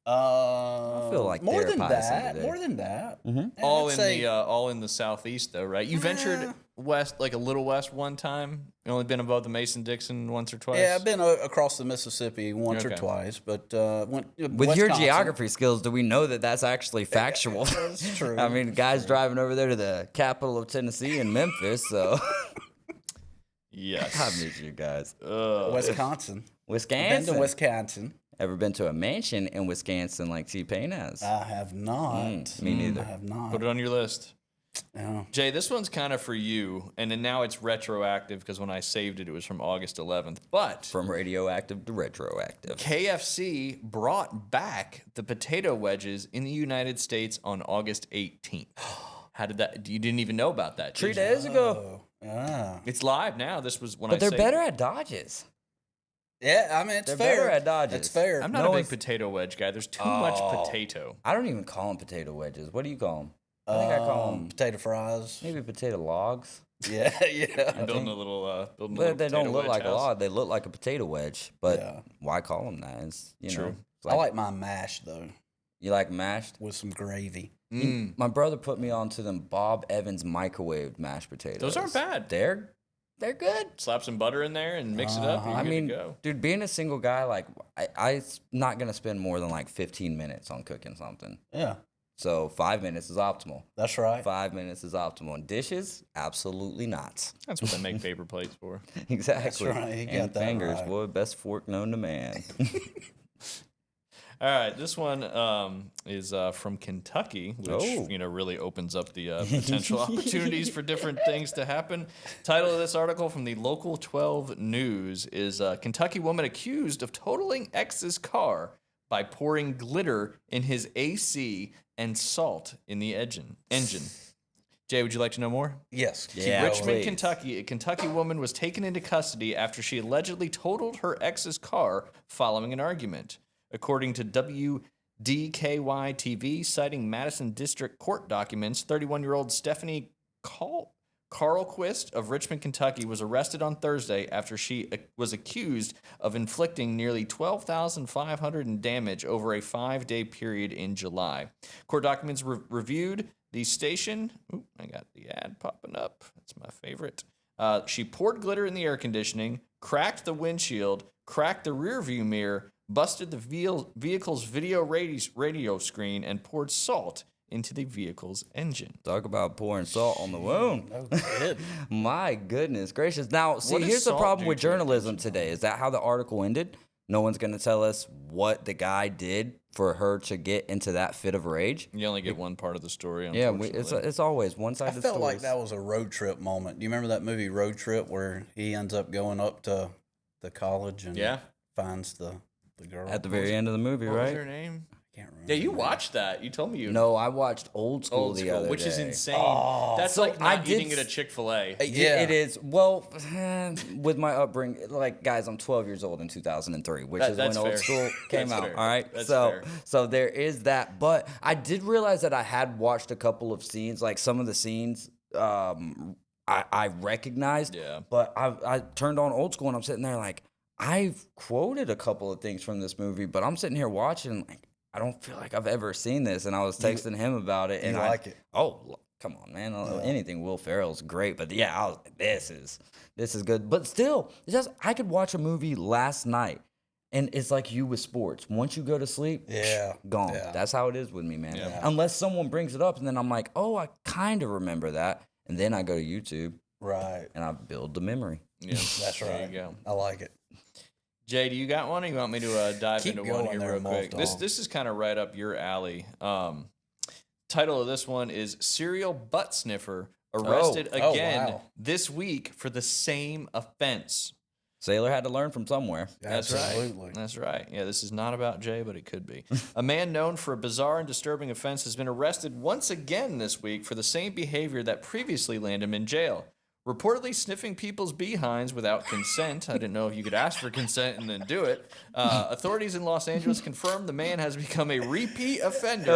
I feel like more than therapizing that. today. More than that. All in the southeast though, right? You ventured west, like a little west, one time. You only been above the Mason-Dixon once or twice. Yeah, I've been across the Mississippi once or Okay. twice, but went With your Wisconsin. geography skills, do we know that that's actually factual? That's true. I mean, guys driving over there to the capital of Tennessee and Memphis, so Yes. I miss you guys. Wisconsin. Wisconsin. Been to Wisconsin. Ever been to a mansion in Wisconsin like T-Pain has? I have not. me neither. I have not. Put it on your list. Yeah. Jay, this one's kind of for you, and then now it's retroactive because when I saved it, it was from August 11th. But From radioactive to retroactive. KFC brought back the potato wedges in the United States on August 18th. How did that? You didn't even know about that, did 3 you? days ago. Yeah. It's live now. This was when But I they're saved better it. at Dodges. Yeah, I mean, it's They're fair. better at Dodges. It's fair. I'm not No, a big it's- potato wedge guy. There's too much potato. I don't even call them potato wedges. What do you call them? I think I call them potato fries. maybe potato logs. Yeah, yeah. Building a little But they don't potato look wedge like a house. log. They look like a potato wedge. But Yeah. why call them that? It's, True. know, it's I like mine mashed though, you like mashed? with some gravy. My brother put me onto them Bob Evans microwaved mashed potatoes. Those aren't bad. They're good. Slap some butter in there and mix it up. You're I good mean, to go. dude, being a single guy, like I'm not gonna spend more than like 15 minutes on cooking something. Yeah, So 5 minutes is optimal. that's right. 5 minutes is optimal. And dishes, absolutely not. That's what they make paper plates for. Exactly. right. You And got that fingers, right. boy, best fork known to man. All right, this one is from Kentucky, which really opens up the potential opportunities for different things to happen. Title of this article from the Local 12 News is Kentucky woman accused of totaling ex's car by pouring glitter in his AC and salt in the engine. Jay, would you like to know more? Yes. Yeah, Richmond, please. Kentucky. A Kentucky woman was taken into custody after she allegedly totaled her ex's car following an argument. According to WDKY-TV, citing Madison District Court documents, 31-year-old Stephanie Carlquist of Richmond, Kentucky, was arrested on Thursday after she was accused of inflicting nearly $12,500 in damage over a 5-day period in July. Court documents reviewed the station. Ooh, I got the ad popping up. That's my favorite. She poured glitter in the air conditioning, cracked the windshield, cracked the rearview mirror, busted the vehicle's radio screen, and poured salt into the vehicle's engine. Talk about pouring salt on the wound. My goodness gracious. Now, see, here's the problem with journalism today. Is that how the article ended? No one's going to tell us what the guy did for her to get into that fit of rage. You only get one part of the story, Yeah, unfortunately. it's always one-sided stories. I felt like that was a road trip moment. Do you remember that movie Road Trip where he ends up going up to the college and finds the girl? At the very end of the movie, what right? was her name? I can't remember. Yeah, you watched that. You told me you... No, I watched Old School the other which day. is insane. Oh, That's so like not I did eating at a Chick-fil-A. Yeah. It is. Well, with my upbringing, like, guys, I'm 12 years old in 2003, which is when that's Old fair. School came That's out. fair. All right, That's so fair. so there is that. But I did realize that I had watched a couple of scenes, like some of the scenes. I recognized. Yeah. But I turned on Old School and I'm sitting there like, I've quoted a couple of things from this movie, but I'm sitting here watching like, I don't feel like I've ever seen this. And I was texting him about it. And You like it? Oh, come on, man. Anything Will Ferrell's great. But yeah, I was like, this is good. But still, I could watch a movie last night. And it's like you with sports. Once you go to sleep, gone. Yeah. That's how it is with me, man. Yeah. Unless someone brings it up, and then I'm like, oh, I kind of remember that. And then I go to YouTube. Right. And I build the memory. Yeah, That's right. There you go. I like it. Jay, do you got one, or you want me to dive Keep into one going here there, real quick? Multi. This is kind of right up your alley. Title of this one is Serial Butt Sniffer Arrested Again this week for the same offense. Sailor had to learn from somewhere. Absolutely. That's right. Yeah, this is not about Jay, but it could be. A man known for a bizarre and disturbing offense has been arrested once again this week for the same behavior that previously landed him in jail. Reportedly sniffing people's behinds without consent. I didn't know if you could ask for consent and then do it. Authorities in Los Angeles confirmed the man has become a repeat offender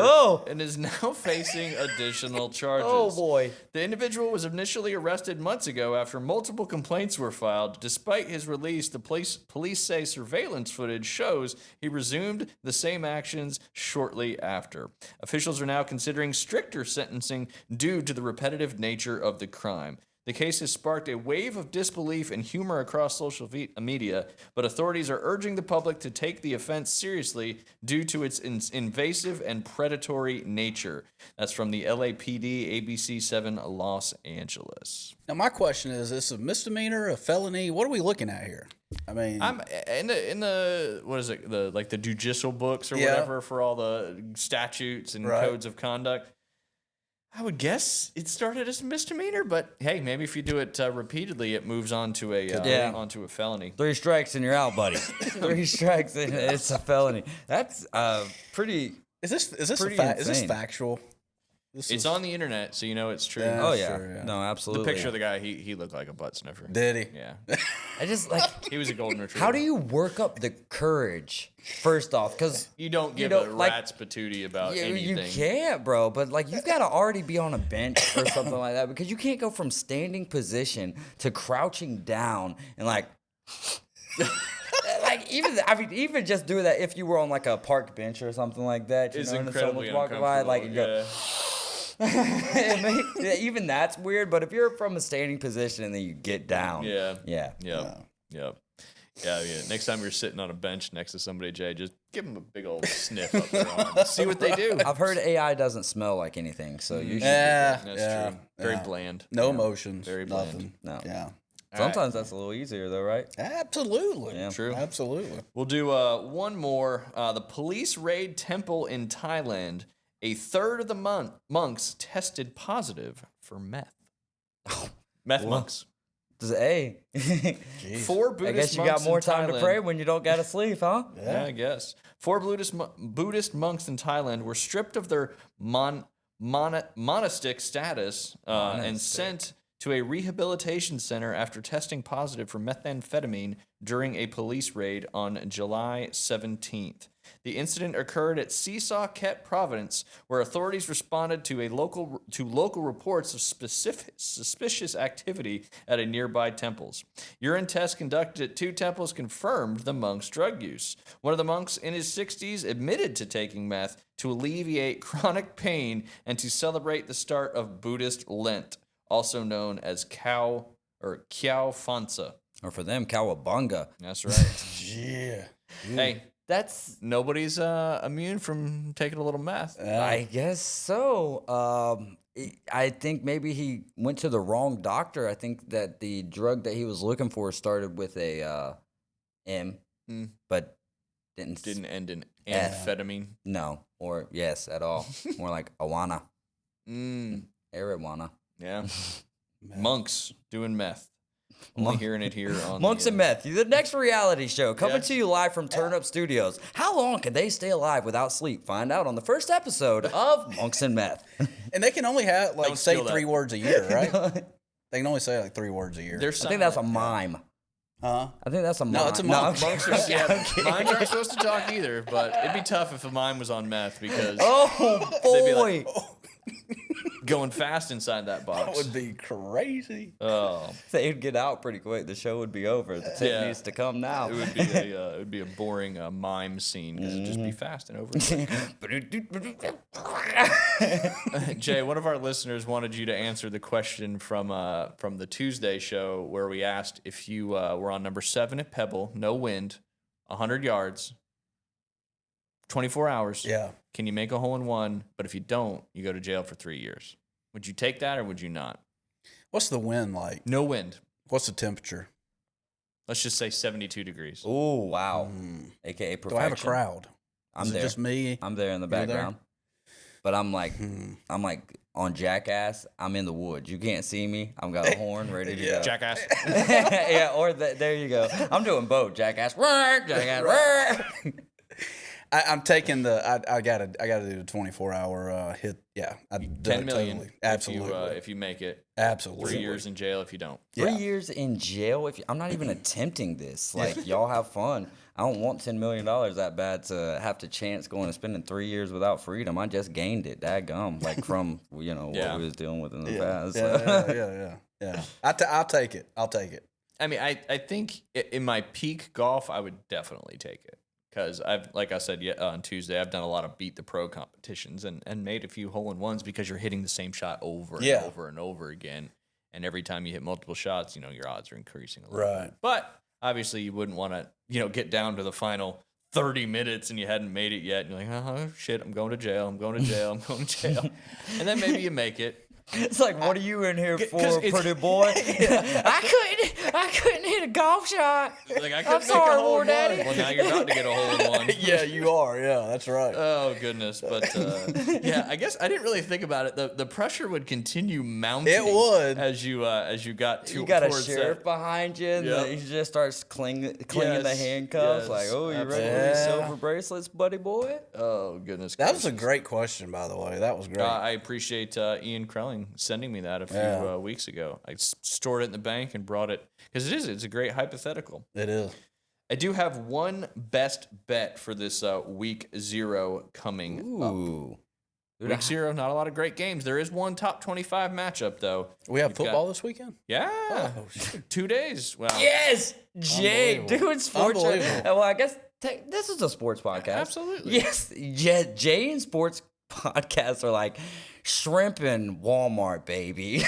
and is now facing additional charges. Oh, boy. The individual was initially arrested months ago after multiple complaints were filed. Despite his release, the police say surveillance footage shows he resumed the same actions shortly after. Officials are now considering stricter sentencing due to the repetitive nature of the crime. The case has sparked a wave of disbelief and humor across social media, but authorities are urging the public to take the offense seriously due to its invasive and predatory nature. That's from the LAPD, ABC 7, Los Angeles. Now, my question is this a misdemeanor, a felony? What are we looking at here? I mean, I'm in the what is it, the judicial books or whatever for all the statutes and codes of conduct. I would guess it started as a misdemeanor, but hey, maybe if you do it repeatedly, it moves on to onto a felony. 3 strikes and you're out, buddy. 3 strikes and it's a felony. That's pretty. Is this insane. Is this factual? It's on the internet, so you know it's true. Oh yeah, sure, no, absolutely. The picture of the guy, he looked like a butt sniffer. Did he? Yeah, I just like. he was a golden retriever. How do you work up the courage? First off, because you don't give a rat's patootie about anything. You can't, bro. But like, you've got to already be on a bench or something like that because you can't go from standing position to crouching down and like. Like even just do that if you were on like a park bench or something like that. You it's know, incredibly and someone's walking by, like you go. Even that's weird, but if you're from a standing position and then you get down, Yep. Next time you're sitting on a bench next to somebody, Jay, just give them a big old sniff up their arm. See what they do. I've heard AI doesn't smell like anything, so you should. That's true. Very bland. No emotions. Very bland. Nothing. No. Yeah. Sometimes that's a little easier, though, right? Absolutely. Yeah. True. Absolutely. We'll do one more. The police raid temple in Thailand. A third of the monks tested positive for meth. Meth monks. Hey. 4 Buddhist I guess you monks got more in time to Thailand. pray when you don't got to sleep, huh? Yeah, I guess. 4 Buddhist monks in Thailand were stripped of their monastic status and sent to a rehabilitation center after testing positive for methamphetamine during a police raid on July 17th. The incident occurred at Seesaw Ket Province, where authorities responded to local reports of suspicious activity at a nearby temples. Urine tests conducted at 2 temples confirmed the monks' drug use. One of the monks in his 60s admitted to taking meth to alleviate chronic pain and to celebrate the start of Buddhist Lent, also known as Khao Phansa. Or for them, cowabunga. That's right. Yeah. Hey, That's... nobody's immune from taking a little meth. I guess so. I think maybe he went to the wrong doctor. I think that the drug that he was looking for started with a M, but didn't end in amphetamine. No, or yes, at all. More like awana. Marijuana. Yeah. Monks doing meth. Only hearing it here on Monks and Meth, the next reality show coming to you live from Turn Up Studios. How long can they stay alive without sleep? Find out on the first episode of Monks and Meth. And they can only have Don't say steal that. 3 words a year, right? They can only say like 3 words a year. There's I think that's a mime. Huh? I think that's a mime. No, it's a monk. Monks are, mimes aren't supposed to talk either, but it'd be tough if a mime was on meth because Oh, they'd be boy. like, going fast inside that box. That would be crazy. Oh, They'd get out pretty quick. The show would be over. The tip Yeah. needs to come now. it would be a boring mime scene because it'd just be fast and over. Jay, one of our listeners wanted you to answer the question from the Tuesday show where we asked if you were on number 7 at Pebble, no wind, 100 yards, 24 hours. Yeah. Can you make a hole in one? But if you don't, you go to jail for 3 years. Would you take that or would you not? What's the wind like? No wind. What's the temperature? Let's just say 72 degrees. Oh, wow. AKA perfection. Do I have a crowd? I'm Is there. it just me? I'm there in the You're there? background. But I'm like on Jackass. I'm in the woods. You can't see me. I've got a horn ready to go. Jackass. Yeah, or there you go. I'm doing both. Jackass. Jackass. I'm taking the. I gotta do the 24-hour hit. Yeah, I do 10 it million. totally. Absolutely. If you make it. Absolutely. 3 years in jail if you don't. 3 years in jail. I'm not even attempting this. Like, y'all have fun. I don't want $10 million that bad to have to chance going and spending 3 years without freedom. I just gained it. Dadgum. Like from what we was dealing with in the past. Yeah. I'll take it. I mean, I think in my peak golf, I would definitely take it. Because like I said on Tuesday, I've done a lot of beat the pro competitions and made a few hole-in-ones because you're hitting the same shot over and over and over again. And every time you hit multiple shots, your odds are increasing a little bit. But obviously you wouldn't want to, get down to the final 30 minutes and you hadn't made it yet. And you're like, oh, shit, I'm going to jail. I'm going to jail. And then maybe you make it. It's like, what are you in here for, pretty boy? I couldn't hit a golf shot. Like, I'm sorry, War Daddy. Well, now you're about to get a hole in one. Yeah, you are. Yeah, that's right. Oh goodness, but yeah, I guess I didn't really think about it. The pressure would continue mounting. It would as you got to. You got a towards sheriff that. behind you, and he just starts clinging the handcuffs. yes, Like, oh, you ready for absolutely. these silver bracelets, buddy boy? Oh goodness, That was a great question, by the way. That was great. I appreciate Ian Krelling sending me that a few weeks ago. I stored it in the bank and brought it because it's a great hypothetical. It is. I do have one best bet for this week 0 coming up. Week 0, not a lot of great games. There is one top 25 matchup, though. We have football this weekend? Yeah. Oh, shoot. 2 days. Wow. Yes, Jay, doing sports. Unbelievable. Well, I guess this is a sports podcast. Absolutely. Yes, Jay and sports podcasts are like shrimp and Walmart, baby.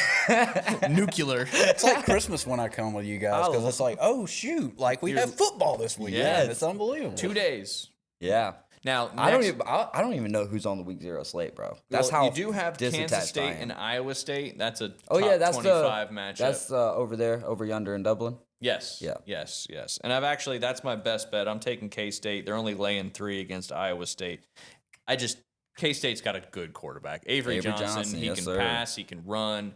Nuclear. It's like Christmas when I come with you guys because it's like, oh, shoot. Like, we have football this weekend. Yeah. It's unbelievable. 2 days. Yeah. Now, I don't even know who's on the week 0 slate, bro. That's how you do have Kansas State and and Iowa State. That's a that's 25 matchup. That's over yonder in Dublin. Yes. Yeah. Yes. And that's my best bet. I'm taking K-State. They're only laying 3 against Iowa State. K-State's got a good quarterback. Avery Johnson, he can pass, he can run.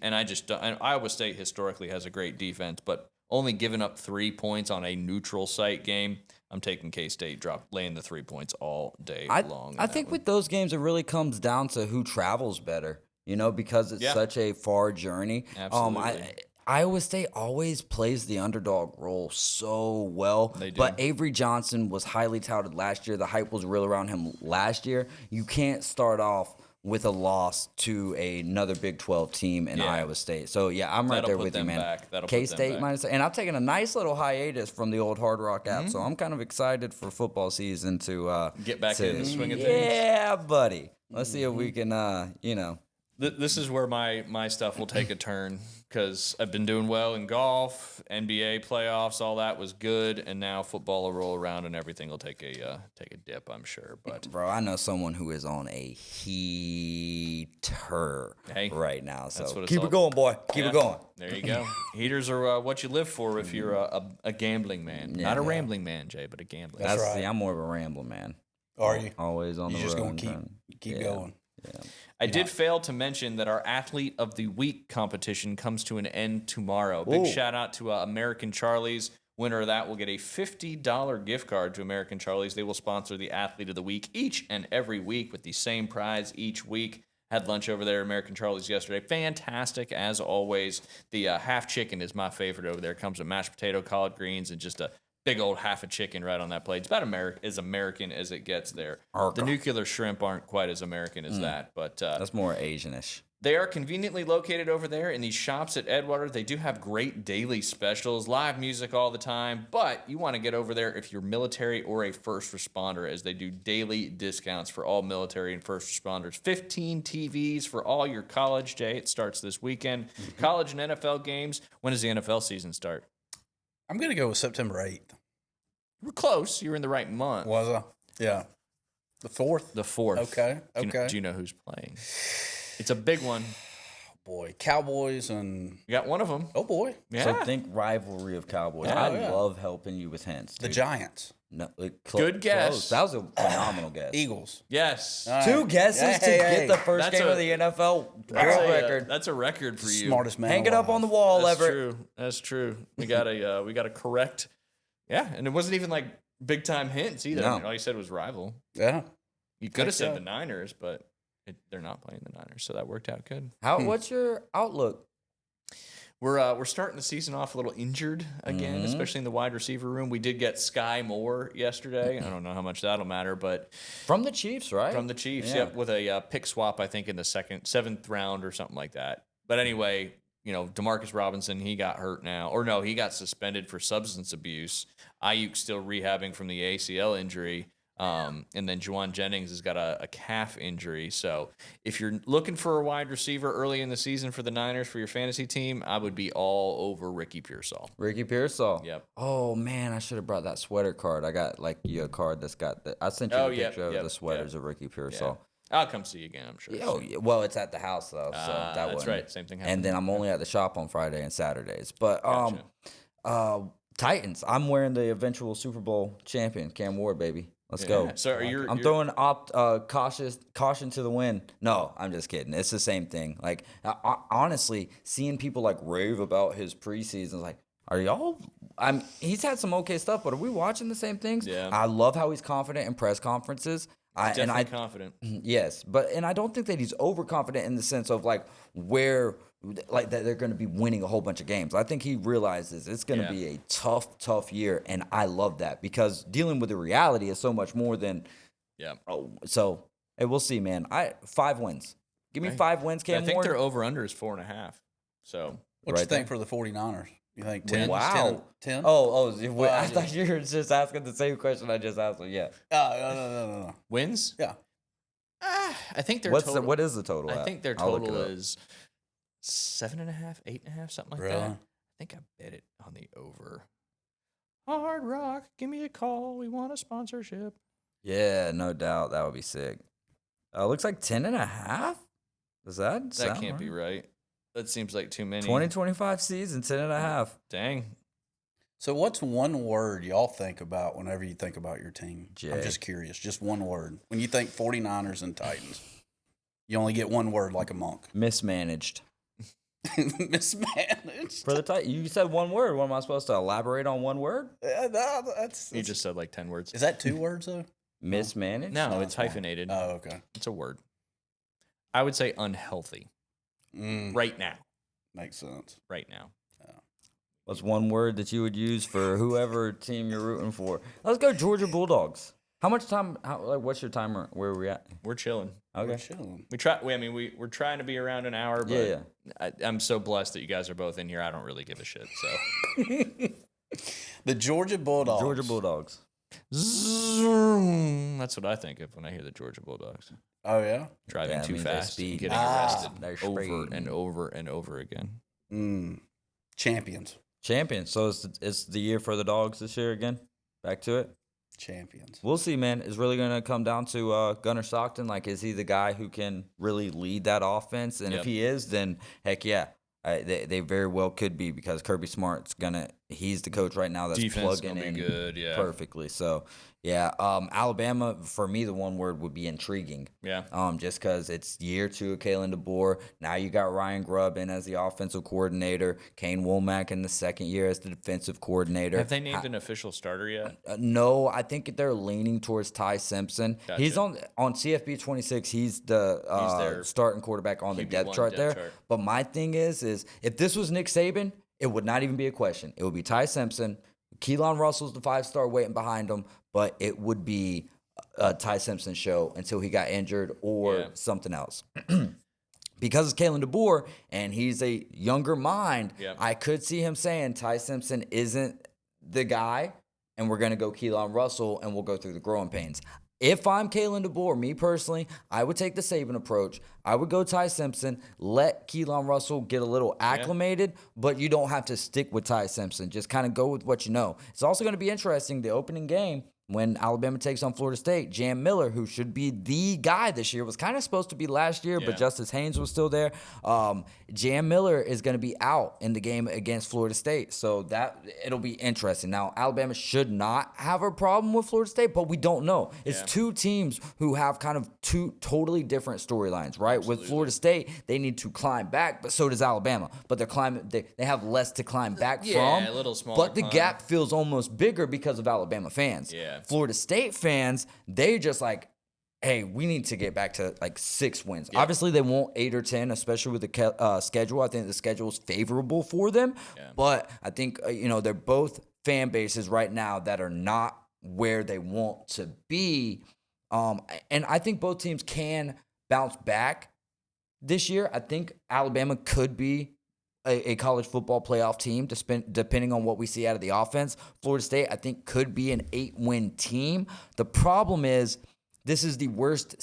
And Iowa State historically has a great defense, but only giving up 3 points on a neutral site game. I'm taking K-State, laying the 3 points all day long. I think with those games, it really comes down to who travels better, because it's such a far journey. Absolutely. Iowa State always plays the underdog role so well. They do. But Avery Johnson was highly touted last year. The hype was real around him last year. You can't start off with a loss to another Big 12 team in Iowa State. So, I'm right there with you, man. K-State minus, and I'm taking a nice little hiatus from the old Hard Rock app, so I'm kind of excited for football season to get back in the swing of things. Yeah, buddy. Let's see if we can, This is where my stuff will take a turn because I've been doing well in golf, NBA playoffs, all that was good, and now football will roll around and everything will take a dip, I'm sure. But bro, I know someone who is on a heater right now. So keep it going, boy. Keep it going. There you go. Heaters are what you live for if you're a gambling man, not a rambling man, Jay, but a gambling. That's right. See, I'm more of a rambling man. Are you always on the road? You're just gonna keep going. Yeah. I did fail to mention that our Athlete of the Week competition comes to an end tomorrow. Big shout out to American Charlie's. Winner of that will get a $50 gift card to American Charlie's. They will sponsor the Athlete of the Week each and every week with the same prize each week. Had lunch over there at American Charlie's yesterday. Fantastic, as always. The half chicken is my favorite over there. It comes with mashed potato, collard greens, and just a big old half a chicken right on that plate. It's about as American as it gets there. The nuclear shrimp aren't quite as American as that, but that's more Asianish. They are conveniently located over there in these shops at Edgewater. They do have great daily specials, live music all the time, but you want to get over there if you're military or a first responder, as they do daily discounts for all military and first responders. 15 TVs for all your college, Jay. It starts this weekend. College and NFL games. When does the NFL season start? I'm going to go with September 8th. We're close. You were in the right month. Was I? Yeah. The 4th? The 4th. Okay. Do you know who's playing? It's a big one. Oh, boy. Cowboys and... You got one of them. Oh, boy. Yeah. So think rivalry of Cowboys. I love helping you with hints. Dude. The Giants. No, good guess. Close. That was a phenomenal guess. Eagles. Yes. Right. 2 guesses to get the first game of the NFL world record. That's a record for you. Smartest man. Hang it up on the wall, That's Everett. True. That's true. We got a correct. Yeah, and it wasn't even like big time hints either. No. I mean, all you said was rival. Yeah. You could have said the Niners, but they're not playing the Niners, so that worked out good. What's your outlook? We're starting the season off a little injured again, especially in the wide receiver room. We did get Sky Moore yesterday. I don't know how much that'll matter, but from the Chiefs, right? From the Chiefs, yep, with a pick swap, I think in the 7th round or something like that. But anyway, Demarcus Robinson, he got hurt now, or no, he got suspended for substance abuse. Ayuk's still rehabbing from the ACL injury. And then Juwan Jennings has got a calf injury. So if you're looking for a wide receiver early in the season for the Niners for your fantasy team, I would be all over Ricky Pearsall. Ricky Pearsall. Yep. Oh, man, I should have brought that sweater card. I got a card that's got I sent you a picture of the sweaters of Ricky Pearsall. Yeah. I'll come see you again, I'm sure. Well, it's at the house, though. So that's right. Same thing happened. And then I'm only at the shop on Friday and Saturdays. But Gotcha. Titans. I'm wearing the eventual Super Bowl champion, Cam Ward, baby. Let's go. So I'm throwing caution to the wind. No, I'm just kidding. It's the same thing. Like, honestly, seeing people like rave about his preseason, like, are y'all? He's had some okay stuff, but are we watching the same things? Yeah. I love how he's confident in press conferences. Definitely confident. Yes, and I don't think that he's overconfident in the sense of like that they're going to be winning a whole bunch of games. I think he realizes it's going to be a tough year, and I love that because dealing with the reality is so much more than. Yeah. So we'll see, man. 5 wins. Give me 5 wins, Cam. I think their over under is 4.5. So what do you think for the 49ers? You think 10? Wow. 10? I thought you were just asking the same question I just asked. Yeah. No. Wins? Yeah. I think their total. What is the total? I think their total is 7.5, 8.5, something like that. I think I bet it on the over. Hard Rock, give me a call. We want a sponsorship. Yeah, no doubt. That would be sick. Looks like 10.5. Does that sound That can't be right. That seems like too many. 2025 season, 10.5. Dang. So what's one word y'all think about whenever you think about your team? Jay. I'm just curious. Just one word. When you think 49ers and Titans, you only get one word like a monk. Mismanaged. Mismanaged. For the Titans, you said one word. What am I supposed to elaborate on one word? You just said like 10 words. Is that 2 words though? Mismanaged? No, it's hyphenated. Oh, okay. It's a word. I would say unhealthy. Right now. Makes sense. Right now. What's one word that you would use for whoever team you're rooting for? Let's go Georgia Bulldogs. How much time? What's your timer? Where are we at? We're chilling. Okay. We're chilling. We're trying to be around an hour, but Yeah. I'm so blessed that you guys are both in here. I don't really give a shit. So The Georgia Bulldogs. Georgia Bulldogs. Zoom. That's what I think of when I hear the Georgia Bulldogs. Oh yeah. Driving Yeah, too means they fast, speed. and getting arrested They're over speed. and over and over again. Champions. Champions. So it's the year for the Dogs this year again. Back to it. Champions. We'll see, man. It's really going to come down to Gunnar Stockton. Like, is he the guy who can really lead that offense? And if he is, then heck yeah. They very well could be, because Kirby Smart's he's the coach right now that's Defense plugging in good, yeah. perfectly. So yeah, Alabama, for me, the one word would be intriguing. Yeah. Just because it's year 2 of Kalen DeBoer. Now you got Ryan Grubb in as the offensive coordinator, Kane Womack in the second year as the defensive coordinator. Have they named an official starter yet? No, I think they're leaning towards Ty Simpson. Gotcha. He's on CFB 26. He's the their starting quarterback on the depth chart there. But my thing is if this was Nick Saban, it would not even be a question. It would be Ty Simpson. Keelan Russell's the 5-star waiting behind him, but it would be a Ty Simpson show until he got injured or something else. Because it's Kalen DeBoer and he's a younger mind, I could see him saying Ty Simpson isn't the guy, and we're going to go Keelan Russell, and we'll go through the growing pains. If I'm Kalen DeBoer, me personally, I would take the Saban approach. I would go Ty Simpson, let Keelan Russell get a little acclimated, but you don't have to stick with Ty Simpson. Just kind of go with what you know. It's also going to be interesting, the opening game, when Alabama takes on Florida State. Jam Miller, who should be the guy this year, was kind of supposed to be last year, but Justice Haynes was still there. Jam Miller is going to be out in the game against Florida State, so that it'll be interesting. Now, Alabama should not have a problem with Florida State, but we don't know. It's two teams who have kind of two totally different storylines, right? Absolutely. With Florida State, they need to climb back, but so does Alabama. But they have less to climb back from. A little smaller. But the gap feels almost bigger because of Alabama fans. Yeah. Florida State fans, they just like, hey, we need to get back to like 6 wins. Yeah. Obviously, they want 8 or 10, especially with the schedule. I think the schedule is favorable for them. Yeah. But I think, they're both fan bases right now that are not where they want to be. And I think both teams can bounce back this year. I think Alabama could be a college football playoff team, depending on what we see out of the offense. Florida State, I think, could be an 8-win team. The problem is this is the worst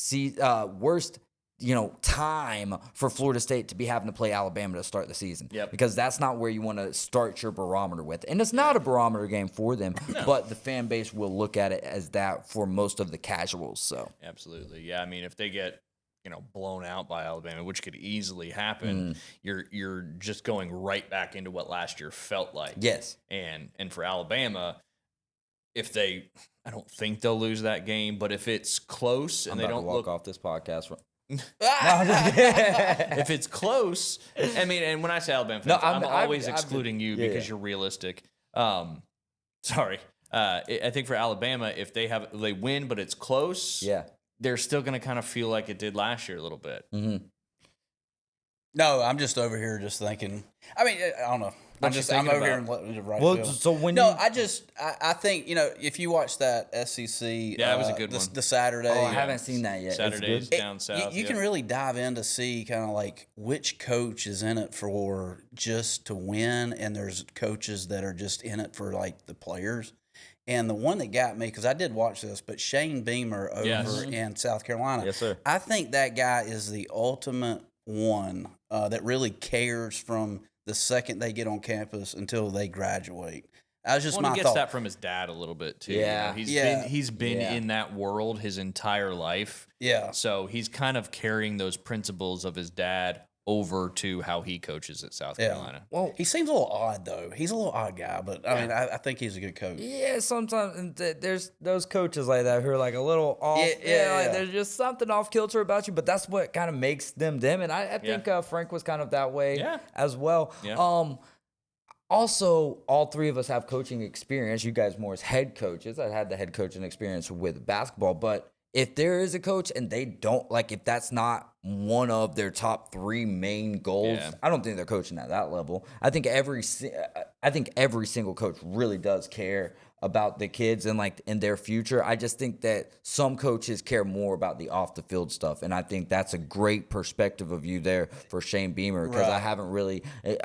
time for Florida State to be having to play Alabama to start the season. Yep. Because that's not where you want to start your barometer with. And it's not a barometer game for them, but the fan base will look at it as that for most of the casuals. So absolutely. Yeah, I mean, if they get blown out by Alabama, which could easily happen, you're just going right back into what last year felt like. Yes. And for Alabama, I don't think they'll lose that game, but if it's close and they don't walk off this podcast. If it's close, I mean, and when I say Alabama fans, I'm always excluding you because you're realistic. Sorry. I think for Alabama, if they win, but it's close, they're still going to kind of feel like it did last year a little bit. Mm-hmm. No, I'm just over here just thinking. I mean, I don't know. I'm over here and letting it right. Well, so when I think if you watch that SEC, it was a good one. The Saturday. Oh, I haven't seen that yet. Saturdays down south. You can really dive in to see kind of like which coach is in it for just to win, and there's coaches that are just in it for like the players. And the one that got me, because I did watch this, but Shane Beamer over in South Carolina. Yes, sir. I think that guy is the ultimate one that really cares from the second they get on campus until they graduate. That was just my thought. He gets thought. that from his dad a little bit too. Yeah. He's been in that world his entire life. Yeah. So he's kind of carrying those principles of his dad over to how he coaches at South Carolina. Well, he seems a little odd though. He's a little odd guy, but I mean, I think he's a good coach. Yeah, sometimes there's those coaches like that who are like a little off. Like there's just something off kilter about you, but that's what kind of makes them them. And I think Frank was kind of that way as well. Yeah. Also, all three of us have coaching experience. You guys more as head coaches. I had the head coaching experience with basketball, but if there is a coach and they don't if that's not one of their top three main goals, I don't think they're coaching at that level. I think every single coach really does care about the kids and in their future. I just think that some coaches care more about the off the field stuff, and I think that's a great perspective of you there for Shane Beamer, because I haven't really.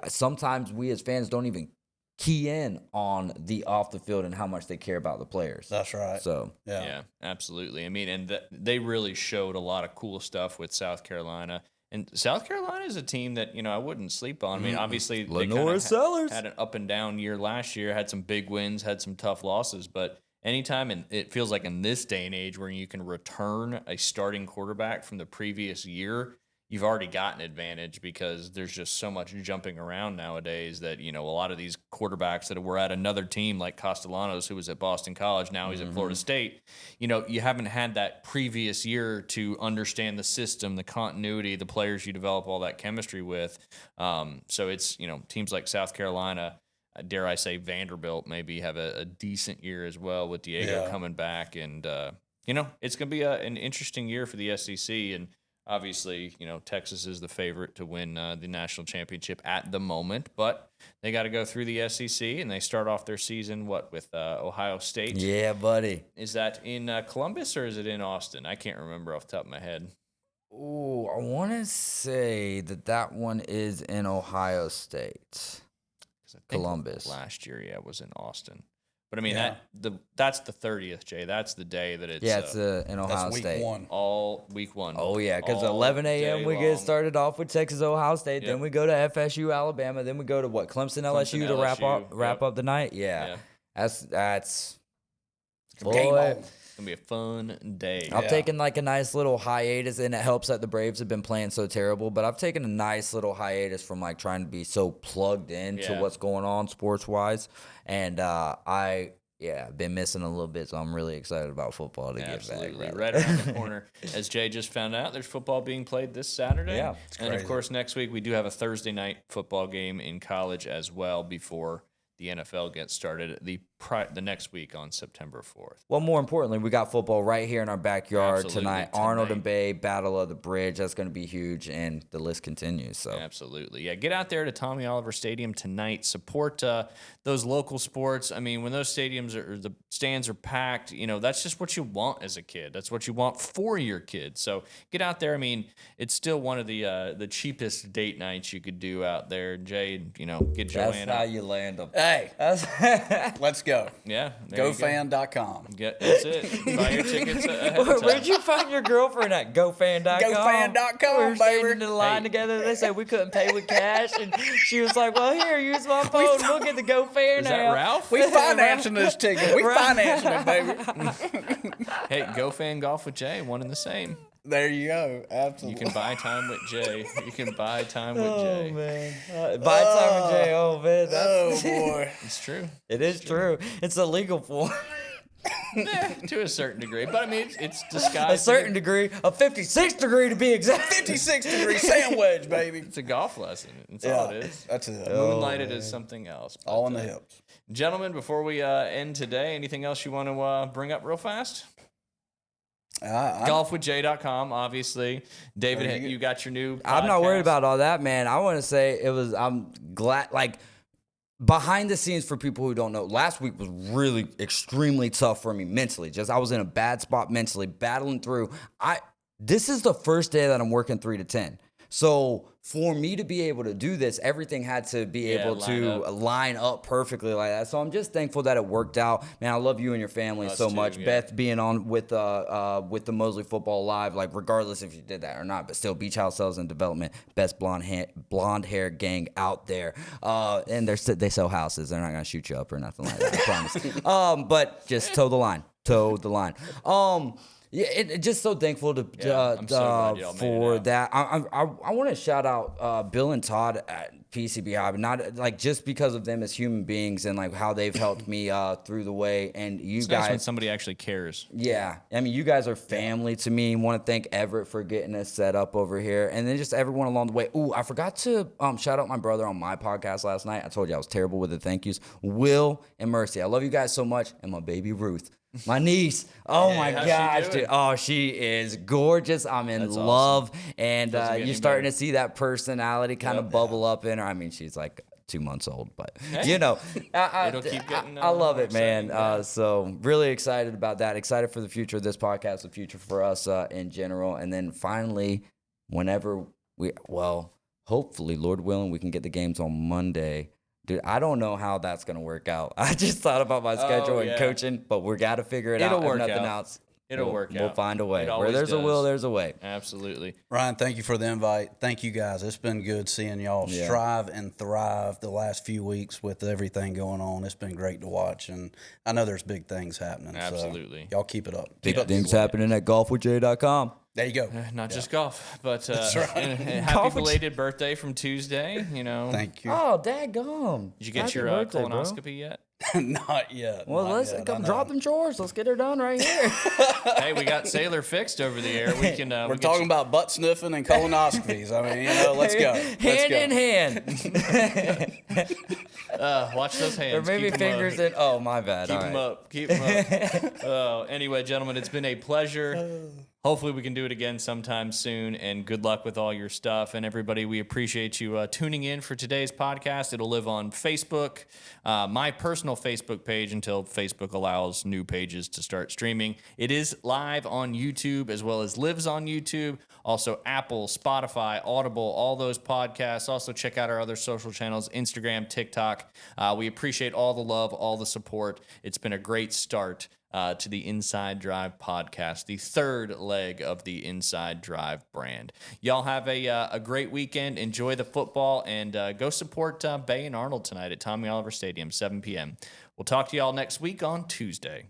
Sometimes we as fans don't even key in on the off the field and how much they care about the players. That's right. So yeah, absolutely. I mean, and they really showed a lot of cool stuff with South Carolina. And South Carolina is a team that, I wouldn't sleep on. I mean, obviously they had an up and down year last year, had some big wins, had some tough losses, but anytime, and it feels like in this day and age where you can return a starting quarterback from the previous year, you've already got an advantage, because there's just so much jumping around nowadays that, a lot of these quarterbacks that were at another team like Castellanos, who was at Boston College, now he's at Florida State, you haven't had that previous year to understand the system, the continuity, the players you develop all that chemistry with. So it's, teams like South Carolina, dare I say Vanderbilt maybe have a decent year as well with Diego coming back. And, it's going to be an interesting year for the SEC. And obviously, Texas is the favorite to win the national championship at the moment, but they got to go through the SEC, and they start off their season, with Ohio State? Yeah, buddy. Is that in Columbus or is it in Austin? I can't remember off the top of my head. Ooh, I want to say that one is in Ohio State. Columbus. Last year, was in Austin. But I mean that's the 30th, Jay. That's the day that it's it's in Ohio State. Week 1. All week 1. Oh yeah, because 11 a.m. we get started off with Texas Ohio State. Then we go to FSU Alabama. Then we go to Clemson LSU to wrap up the night. Yeah. That's game on. It's gonna be a fun day. I've taken a nice little hiatus, and it helps that the Braves have been playing so terrible. But I've taken a nice little hiatus from trying to be so plugged into what's going on sports wise, and I've been missing a little bit, so I'm really excited about football to get back. Right around the corner. As Jay just found out, there's football being played this Saturday. Yeah, and of course next week we do have a Thursday night football game in college as well before the NFL gets started the next week on September 4th. Well, more importantly, we got football right here in our backyard tonight. Arnold and Bay, Battle of the Bridge. That's going to be huge, and the list continues. So absolutely. Yeah, get out there to Tommy Oliver Stadium tonight. Support those local sports. I mean, when those stadiums the stands are packed, that's just what you want as a kid. That's what you want for your kids. So get out there. I mean, it's still one of the cheapest date nights you could do out there. Jay, get Joanna. That's how you land them. Hey, let's go. Yeah. GoFan.com. That's it. Buy your tickets ahead of time. Where'd you find your girlfriend at? GoFan.com. GoFan.com, we were standing in the line together. They said we couldn't pay with cash, and she was like, "Well, here, use my phone. We'll get the GoFan Is now." that Ralph? We financing this ticket. We financing it, baby. Hey, GoFan Golf with Jay, one and the same. There you go. Absolutely. You can buy time with Jay. Oh, man. Buy time with Jay. Oh, man. Oh, boy. It's true. It is true. It's a legal form. To a certain degree. But, I mean, it's disguised. A certain degree. A 56th degree to be exact. 56-degree sandwich, baby. It's a golf lesson. That's all it is. That's it. Moonlighted is something else. But, all in the hips. Gentlemen, before we end today, anything else you want to bring up real fast? Golfwithjay.com, obviously. David, you got your new podcast. I'm not worried about all that, man. I want to say I'm glad, behind the scenes for people who don't know, last week was really extremely tough for me mentally. I was in a bad spot mentally, battling through. This is the first day that I'm working 3 to 10. So for me to be able to do this, everything had to be able to line up perfectly like that. So I'm just thankful that it worked out. Man, I love you and your family so much. Yeah. Beth being on with the Mosley Football Live, like regardless if you did that or not, but still Beach House Sales and Development, best blonde hair gang out there. And they sell houses. They're not gonna shoot you up or nothing like that. I promise. But just toe the line. Yeah, just so thankful for that. I want to shout out Bill and Todd at PCB Hobby, not like just because of them as human beings and like how they've helped me through the way. And you it's guys, nice when somebody actually cares. Yeah, I mean, you guys are family to me. Want to thank Everett for getting us set up over here, and then just everyone along the way. Ooh, I forgot to shout out my brother on my podcast last night. I told you I was terrible with the thank yous. Will and Mercy, I love you guys so much, and my baby Ruth. My niece, oh my gosh, dude. Oh, she is gorgeous. I'm in love. Awesome. And you're starting to see that personality kind of bubble up in her. I mean, she's like 2 months old, but it'll keep getting. I love it, man. So really excited about that. Excited for the future of this podcast, the future for us in general. And then finally, whenever hopefully, Lord willing, we can get the games on Monday. Dude, I don't know how that's going to work out. I just thought about my schedule and coaching, but we got to figure it out. If nothing else, It'll work out. We'll find a way. Where there's a will, there's a way. Absolutely. Ryan, thank you for the invite. Thank you, guys. It's been good seeing y'all strive and thrive the last few weeks with everything going on. It's been great to watch, and I know there's big things happening. Absolutely. So y'all keep it up. Big things happening at golfwithjay.com. There you go. Not just golf, but happy belated birthday from Tuesday. Thank you. Oh, daggum. Did you get your colonoscopy yet? Not yet. Well, let's come drop them chores. Let's get her done right here. Hey, we got Sailor fixed over the air. We can. We're talking about butt sniffing and colonoscopies. I mean, let's go. Hand in hand. Watch those hands. Or maybe fingers in. Oh, my bad. Keep them up. Keep them up. Anyway, gentlemen, it's been a pleasure. Hopefully we can do it again sometime soon, and good luck with all your stuff. And everybody, we appreciate you tuning in for today's podcast. It'll live on Facebook, my personal Facebook page, until Facebook allows new pages to start streaming. It is live on YouTube as well as lives on YouTube. Also Apple, Spotify, Audible, all those podcasts. Also check out our other social channels, Instagram, TikTok. We appreciate all the love, all the support. It's been a great start to the Inside Drive podcast, the third leg of the Inside Drive brand. Y'all have a great weekend. Enjoy the football, and go support Bay and Arnold tonight at Tommy Oliver Stadium, 7 p.m. We'll talk to y'all next week on Tuesday.